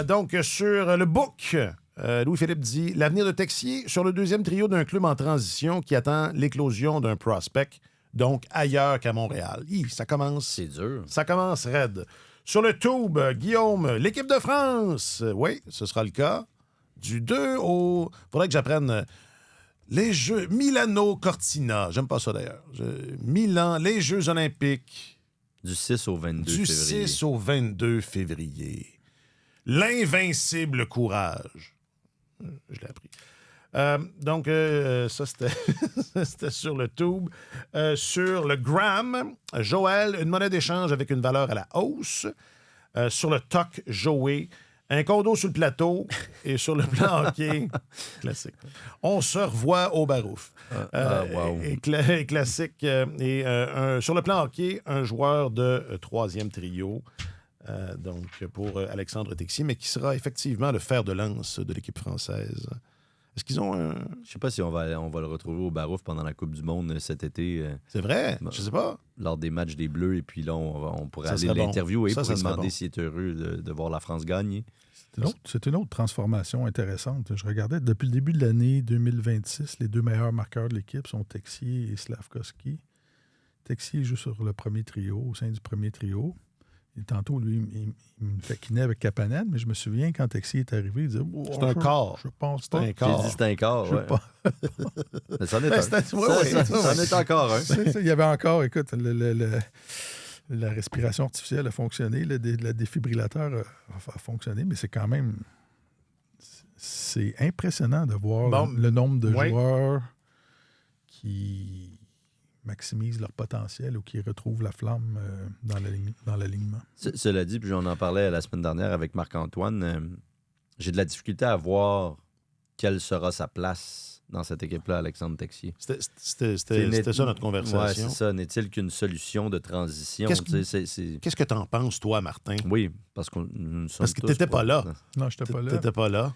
Donc, sur le book, Louis-Philippe dit « L'avenir de Texier sur le deuxième trio d'un club en transition qui attend l'éclosion d'un prospect, donc ailleurs qu'à Montréal. » Ça commence...
C'est dur.
Ça commence raide. Sur le tube, Guillaume, l'équipe de France. Oui, ce sera le cas. Du 2 au... Faudrait que j'apprenne les Jeux Milano-Cortina. J'aime pas ça, d'ailleurs. Milan, les Jeux olympiques.
Du 6 au 22
février.
Du
6 au 22 février. L'invincible courage. Je l'ai appris. Donc, ça, c'était sur le tube. Sur le gram, Joël, une monnaie d'échange avec une valeur à la hausse. Sur le TOC, Joey, un condo sur le plateau. Et sur le plan hockey, classique. On se revoit au Barouf.
Wow.
Et classique. Sur le plan hockey, un joueur de troisième trio. Donc, pour Alexandre Texier, mais qui sera effectivement le fer de lance de l'équipe française. Est-ce qu'ils ont un...
Je sais pas si on va le retrouver au Barouf pendant la Coupe du Monde cet été.
C'est vrai? Je sais pas.
Lors des matchs des Bleus, et puis là, on pourrait aller l'interviewer pour lui demander s'il est heureux de voir la France gagner.
C'est une autre transformation intéressante. Je regardais, depuis le début de l'année 2026, les deux meilleurs marqueurs de l'équipe sont Texier et Slavkovski. Texier joue sur le premier trio, au sein du premier trio. Et tantôt, lui, il me taquinait avec Kapanen, mais je me souviens quand Texier est arrivé, il disait
c'est un quart.
Je pense pas.
J'ai dit c'est un quart, ouais. Mais c'en est encore un.
Il y avait encore, écoute, la respiration artificielle a fonctionné, le défibrillateur a fonctionné, mais c'est quand même... C'est impressionnant de voir le nombre de joueurs qui maximisent leur potentiel ou qui retrouvent la flamme dans l'alignement.
Cela dit, puis on en parlait la semaine dernière avec Marc-Antoine, j'ai de la difficulté à voir quelle sera sa place dans cette équipe-là, Alexandre Texier.
C'était ça notre conversation.
Oui, c'est ça. N'est-il qu'une solution de transition?
Qu'est-ce que tu en penses, toi, Martin?
Oui, parce que nous sommes
Parce que tu n'étais pas là.
Non, je n'étais pas là.
Tu n'étais pas là.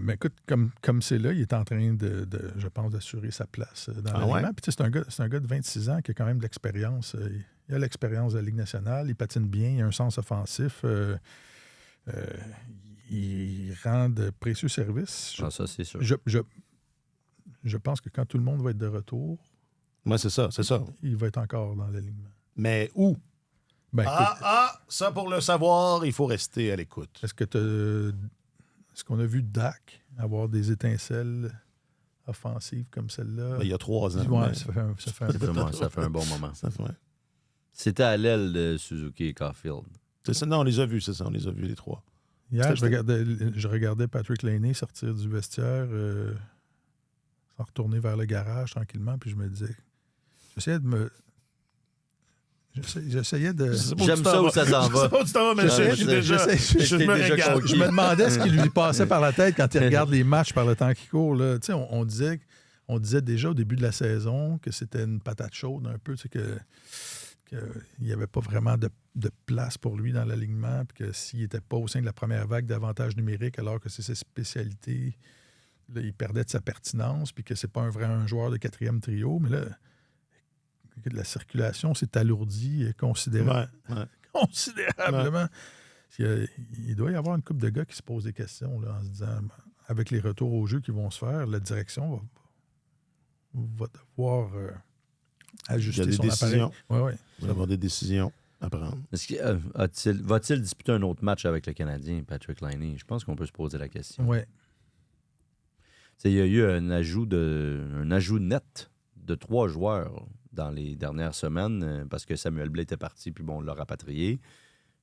Mais écoute, comme c'est là, il est en train je pense, d'assurer sa place dans l'alignement. Puis c'est un gars de 26 ans qui a quand même de l'expérience. Il a l'expérience de la Ligue nationale, il patine bien, il a un sens offensif. Il rend de précieux services.
Ça, c'est sûr.
Je pense que quand tout le monde va être de retour...
Oui, c'est ça.
Il va être encore dans l'alignement.
Mais où? Ça, pour le savoir, il faut rester à l'écoute.
Est-ce qu'on a vu Dak avoir des étincelles offensives comme celle-là?
Il y a 3 ans.
Ouais, ça
fait un bon moment. C'était à l'aile de Suzuki et Caulfield.
Non, on les a vus, c'est ça. On les a vus, les 3.
Hier, je regardais Patrick Laney sortir du vestiaire, s'en retourner vers le garage tranquillement, puis je me disais, j'essayais de me... J'essayais de...
J'aime ça où ça s'en va.
Je sais pas où tu t'en vas, mais je me régale.
Je me demandais ce qui lui passait par la tête quand il regarde les matchs par le temps qui court. Là. Tu sais, on disait déjà au début de la saison que c'était une patate chaude un peu, tu sais, qu'il n'y avait pas vraiment de place pour lui dans l'alignement, puis que s'il n'était pas au sein de la première vague d'avantages numériques, alors que c'est ses spécialités, là, il perdait de sa pertinence, puis que c'est pas un joueur de quatrième trio. Mais là, la circulation s'est alourdie considérablement. Ouais. Il doit y avoir une couple de gars qui se posent des questions là, en se disant, avec les retours au jeu qui vont se faire, la direction va devoir ajuster son appareil.
Il va y avoir des décisions à prendre.
Va-t-il disputer un autre match avec le Canadien, Patrick Laine? Je pense qu'on peut se poser la question.
Oui.
Il y a eu un ajout net de 3 joueurs dans les dernières semaines parce que Samuel Blais était parti, puis bon, on l'a rapatrié.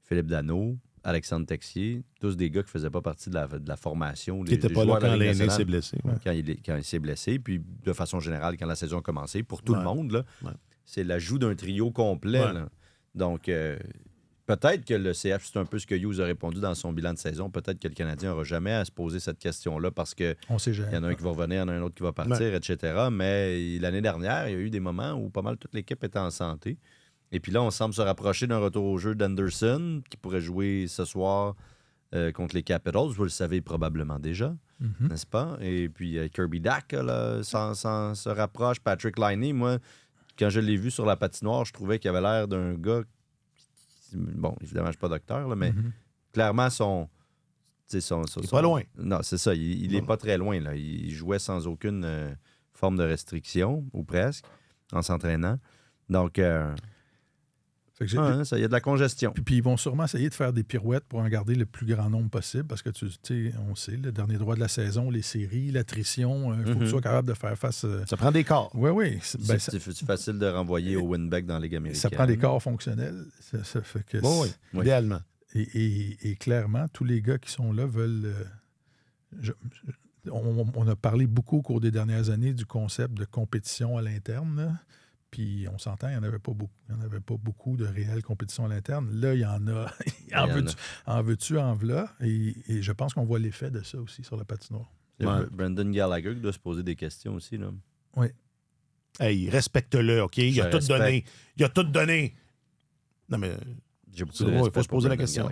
Philippe Danault, Alexandre Texier, tous des gars qui ne faisaient pas partie de la formation.
Qui n'étaient pas là quand Laine s'est blessé.
Ouais. Quand il s'est blessé, puis de façon générale, quand la saison a commencé, pour tout le monde, là, c'est l'ajout d'un trio complet. Là. Donc, peut-être que le CF, c'est un peu ce que Hughes a répondu dans son bilan de saison. Peut-être que le Canadien n'aura jamais à se poser cette question-là parce qu'il y en a un qui va revenir, il y en a un autre qui va partir, etc. Mais l'année dernière, il y a eu des moments où pas mal toute l'équipe était en santé. Et puis là, on semble se rapprocher d'un retour au jeu d'Anderson qui pourrait jouer ce soir contre les Capitals. Vous le savez probablement déjà, n'est-ce pas? Et puis Kirby Dach se rapproche. Patrick Laine, moi, quand je l'ai vu sur la patinoire, je trouvais qu'il avait l'air d'un gars... Bon, évidemment, je ne suis pas docteur, là, mais clairement, il n'est
pas loin.
Non, c'est ça. Il n'est pas très loin. Là. Il jouait sans aucune forme de restriction, ou presque, en s'entraînant. Donc, il y a de la congestion.
Puis ils vont sûrement essayer de faire des pirouettes pour en garder le plus grand nombre possible, parce que, on sait, le dernier droit de la saison, les séries, l'attrition, il faut que tu sois capable de faire face...
Ça prend des corps.
Oui.
C'est facile de renvoyer au Winbeck dans la Ligue américaine.
Ça prend des corps fonctionnels. Ça fait que
idéalement.
Et clairement, tous les gars qui sont là veulent... on a parlé beaucoup au cours des dernières années du concept de compétition à l'interne, là. Puis on s'entend, il n'y en avait pas beaucoup. Il n'y en avait pas beaucoup de réelle compétition à l'interne. Là, il y en a. En veux-tu, en v'là. Et je pense qu'on voit l'effet de ça aussi sur la patinoire.
Brendan Gallagher qui doit se poser des questions aussi. Là.
Oui.
Hey, respecte-le, OK? Il a tout donné. Non, mais... Il faut se poser la question.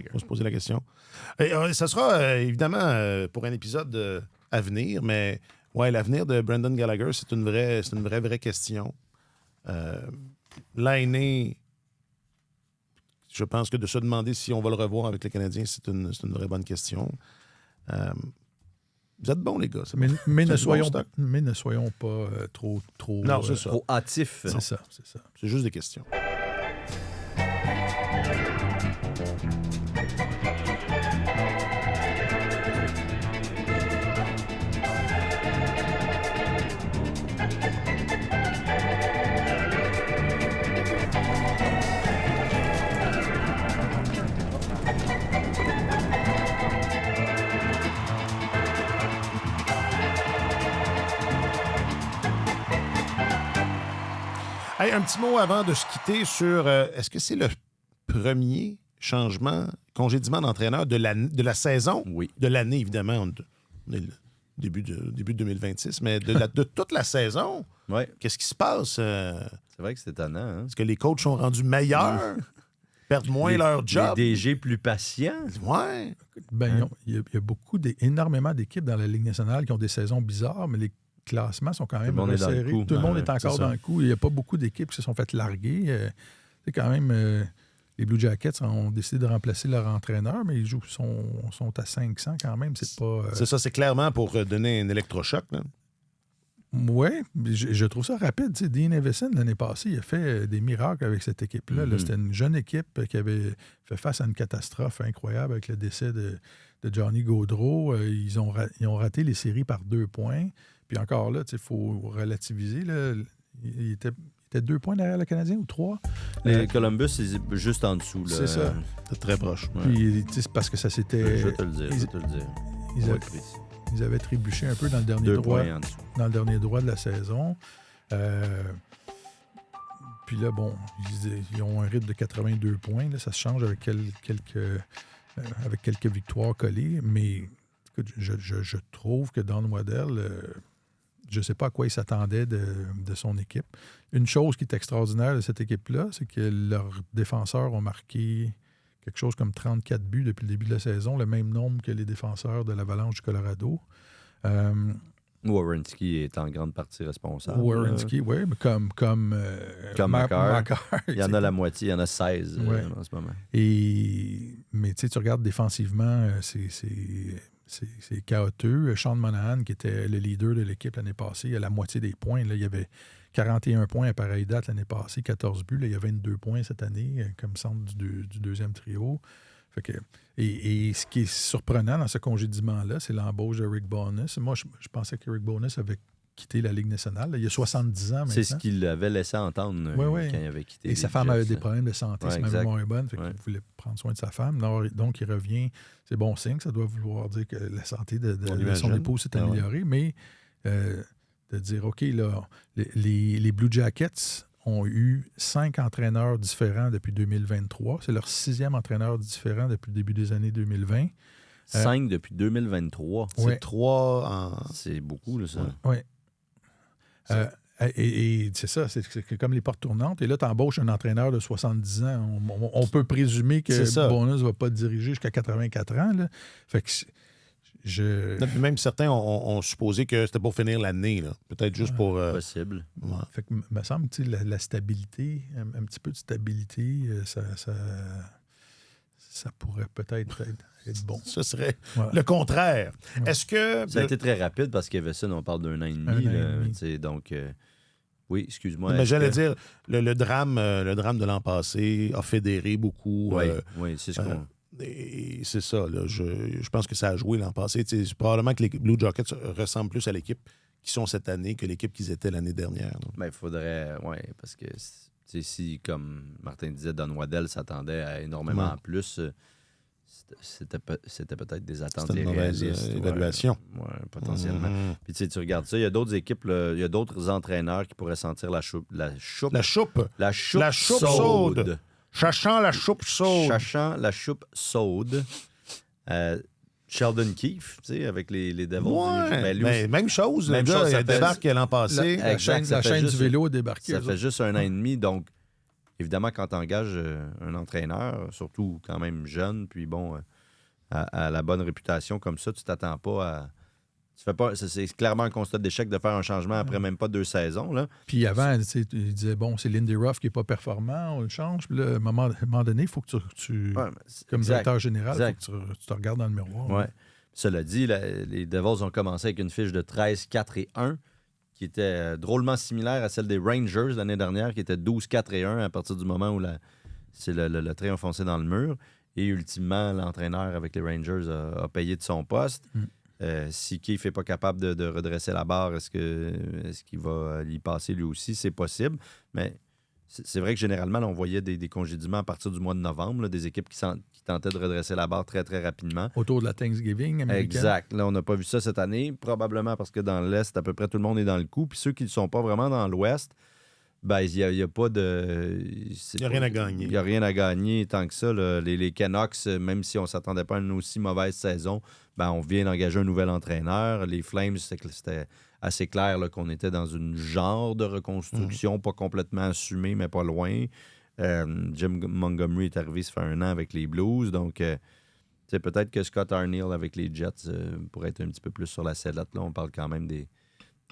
Ça sera évidemment pour un épisode à venir, mais l'avenir de Brendan Gallagher, c'est une vraie question. Laine, je pense que de se demander si on va le revoir avec les Canadiens, c'est une vraie bonne question. Vous êtes bons, les gars.
Mais ne soyons pas trop
non, c'est ça.
Trop hâtifs.
C'est ça.
C'est juste des questions. Hey, un petit mot avant de se quitter sur est-ce que c'est le premier congédiement d'entraîneur de la saison?
Oui.
De l'année, évidemment. On est le début de 2026, mais de toute la saison.
Ouais.
Qu'est-ce qui se passe?
C'est vrai que c'est étonnant. Hein?
Est-ce que les coachs sont rendus meilleurs? Perdent moins leur job?
Les DG plus patients?
Ouais.
Il y a énormément d'équipes dans la Ligue nationale qui ont des saisons bizarres, mais les classements sont quand même resserrés. Tout le monde est encore dans le coup. Il n'y a pas beaucoup d'équipes qui se sont faites larguer. C'est quand même... les Blue Jackets ont décidé de remplacer leur entraîneur, mais ils sont à 500 quand même. C'est pas...
C'est ça, c'est clairement pour donner un électrochoc.
Oui, je trouve ça rapide. Tu sais, Dean Evison, l'année passée, il a fait des miracles avec cette équipe-là. Là, c'était une jeune équipe qui avait fait face à une catastrophe incroyable avec le décès de Johnny Gaudreau. Ils ont raté les séries par 2 points. Puis encore là, il faut relativiser. Là. Il était 2 points derrière le Canadien ou 3.
Columbus, c'est juste en dessous. Là.
C'est ça.
C'est très proche.
Puis, c'est parce que ça s'était...
Je vais te le dire.
Ils avaient trébuché un peu dans le dernier droit de la saison. Puis là, bon, ils ont un rythme de 82 points. Là, ça se change avec quelques victoires collées. Mais écoute, je trouve que Don Waddell, je ne sais pas à quoi il s'attendait de son équipe. Une chose qui est extraordinaire de cette équipe-là, c'est que leurs défenseurs ont marqué quelque chose comme 34 buts depuis le début de la saison, le même nombre que les défenseurs de l'Avalanche du Colorado.
Werenski est en grande partie responsable.
Werenski, oui, mais comme
Makar. Il y en a la moitié, il y en a 16 en ce moment.
Mais tu regardes défensivement, c'est chaotique. Sean Monahan, qui était le leader de l'équipe l'année passée, il a la moitié des points. Là, il y avait 41 points à pareille date l'année passée, 14 buts. Là, il y a 22 points cette année, comme centre du deuxième trio. Fait que, et ce qui est surprenant dans ce congédiement-là, c'est l'embauche de Rick Bowness. Moi, je pensais que Rick Bowness avait quitté la Ligue nationale. Là, il y a 70 ans maintenant.
C'est ce qu'il avait laissé entendre quand il avait quitté.
Et sa femme avait des problèmes de santé, c'est même moins bonne. Fait
qu'il
voulait prendre soin de sa femme. Donc, il revient. C'est bon signe. Ça doit vouloir dire que la santé de son épouse s'est améliorée. Mais de dire, OK, là, les Blue Jackets ont eu 5 entraîneurs différents depuis 2023. C'est leur 6e entraîneur différent depuis le début des années 2020.
5 depuis 2023.
C'est 3 en...
C'est beaucoup, là, ça.
Oui. Et c'est ça, c'est comme les portes tournantes. Et là, tu embauches un entraîneur de 70 ans. On peut présumer que Bowness ne va pas diriger jusqu'à 84 ans. Là. Fait que
même certains ont supposé que c'était pour finir l'année. Peut-être juste pour...
Possible.
Ouais.
Fait que, me semble que la stabilité, un petit peu de stabilité, ça pourrait peut-être être bon.
Ce serait le contraire.
Ouais.
Est-ce que...
Ça a été très rapide parce qu'Everson, on parle d'1 an et demi. Donc, oui, excuse-moi.
Mais j'allais dire, le drame de l'an passé a fédéré beaucoup.
Oui, c'est ce qu'on...
Et c'est ça, là, je pense que ça a joué l'an passé. C'est probablement que les Blue Jackets ressemblent plus à l'équipe qui sont cette année que l'équipe qu'ils étaient l'année dernière.
Bien, il faudrait... Oui, parce que si, comme Martin disait, Don Waddell s'attendait à énormément plus, c'était peut-être des attentes
irréalistes. C'était une mauvaise évaluation.
Oui, potentiellement. Puis tu regardes ça, il y a d'autres équipes, il y a d'autres entraîneurs qui pourraient sentir la choupe saude.
Chachant la choupe saude.
Chachant la choupe saude. Sheldon Keefe, tu sais, avec les Devils.
Mais même chose. Le gars, il débarque l'an passé.
La chaîne du vélo a débarqué.
Ça fait juste 1 an et demi. Donc, évidemment, quand tu engages un entraîneur, surtout quand même jeune, puis bon, à la bonne réputation comme ça, tu t'attends pas à... C'est clairement un constat d'échec de faire un changement après même pas 2 saisons. Là.
Puis avant, il disait, bon, c'est Lindy Ruff qui n'est pas performant, on le change. Puis là, à un moment donné, il faut que tu comme directeur général, il faut que tu te regardes dans le miroir.
Ouais. Cela dit, les Devils ont commencé avec une fiche de 13-4-1 qui était drôlement similaire à celle des Rangers l'année dernière, qui était 12-4-1 à partir du moment où le train a foncé dans le mur. Et ultimement, l'entraîneur avec les Rangers a payé de son poste. Si Keefe n'est pas capable de redresser la barre, est-ce qu'il va y passer lui aussi? C'est possible. Mais c'est vrai que généralement, là, on voyait des congédiements à partir du mois de novembre, là, des équipes qui tentaient de redresser la barre très, très rapidement.
Autour de la Thanksgiving américaine.
Exact. Là, on n'a pas vu ça cette année, probablement parce que dans l'Est, à peu près tout le monde est dans le coup. Puis ceux qui ne sont pas vraiment dans l'Ouest, ben, il n'y a pas de...
Il n'y a rien à gagner.
Il n'y a rien à gagner tant que ça. Là. Les Canucks, même si on ne s'attendait pas à une aussi mauvaise saison, ben, on vient d'engager un nouvel entraîneur. Les Flames, c'était assez clair là, qu'on était dans une genre de reconstruction, pas complètement assumée, mais pas loin. Jim Montgomery est arrivé, ça fait 1 an avec les Blues. Donc, peut-être que Scott Arniel avec les Jets pourrait être un petit peu plus sur la sellette. Là, on parle quand même des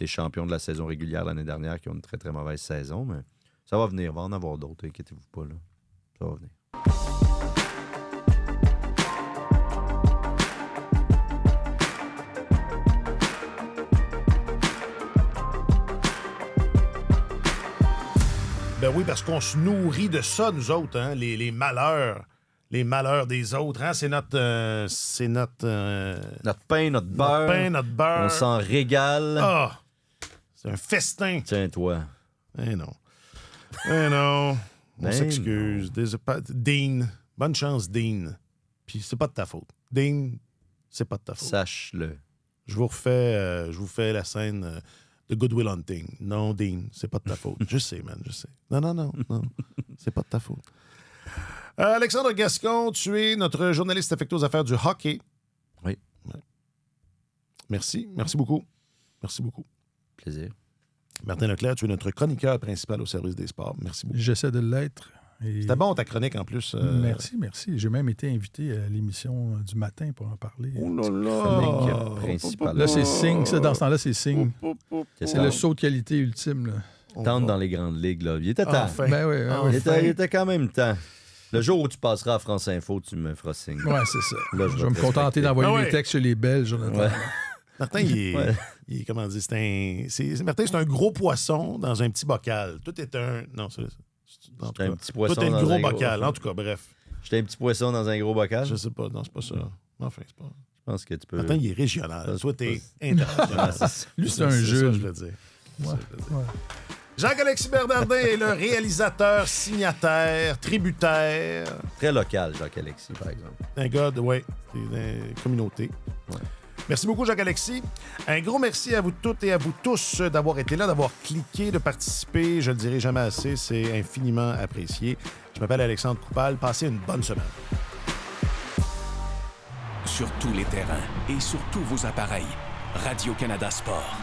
champions de la saison régulière l'année dernière qui ont une très, très mauvaise saison. Mais ça va venir. Il va en avoir d'autres. Inquiétez-vous pas. Là. Ça va venir.
Ben oui, parce qu'on se nourrit de ça, nous autres, hein, les malheurs. Les malheurs des autres, hein? C'est notre
pain, notre beurre.
Notre beurre.
On s'en régale.
Ah! C'est un festin.
Tiens-toi.
Eh non. On s'excuse. Dean. Bonne chance, Dean. Puis c'est pas de ta faute. Dean, c'est pas de ta faute.
Sache-le.
Je vous refais la scène de Good Will Hunting. Non, Dean, c'est pas de ta faute. Je sais, man, je sais. Non. C'est pas de ta faute. Alexandre Gascon, tu es notre journaliste affecté aux affaires du hockey.
Oui.
Ouais. Merci beaucoup. Merci beaucoup.
Plaisir.
Martin Leclerc, tu es notre chroniqueur principal au service des sports. Merci beaucoup.
J'essaie de l'être. Et...
C'était bon ta chronique en plus.
Merci. J'ai même été invité à l'émission du matin pour en parler.
Oh là
Chronique
là!
principale.
Là, c'est signe. Ça, dans ce temps-là, c'est signe. C'est le saut de qualité ultime. Là.
Tente dans les grandes ligues. Là. Il était temps.
Enfin.
Ben oui,
Il était quand même temps. Le jour où tu passeras à France Info, tu me feras signe.
Ouais, c'est ça.
Là,
je vais me contenter d'envoyer mes textes sur les Belges, Jonathan.
Ouais.
Martin, il est comment dire, Martin, c'est un gros poisson dans un petit bocal. Tout est un... Non, c'est en tout cas,
un petit poisson
tout est
dans
un gros
un
bocal.
gros...
En tout cas, bref.
J'étais un petit poisson dans un gros bocal.
Je sais pas. Non, c'est pas ça. Enfin, c'est pas...
Je pense que tu peux...
Martin, il est régional. Soit t'es
Ouais,
international.
Lui, c'est un
jeu.
jeu.
Ça, je veux dire.
Ouais.
Jacques-Alexis Bernardin est le réalisateur, signataire, tributaire.
Très local, Jacques-Alexis, par exemple.
Un gars de, communauté.
Ouais.
Merci beaucoup, Jacques-Alexis. Un gros merci à vous toutes et à vous tous d'avoir été là, d'avoir cliqué, de participer. Je ne le dirai jamais assez, c'est infiniment apprécié. Je m'appelle Alexandre Coupal. Passez une bonne semaine.
Sur tous les terrains et sur tous vos appareils, Radio-Canada Sport.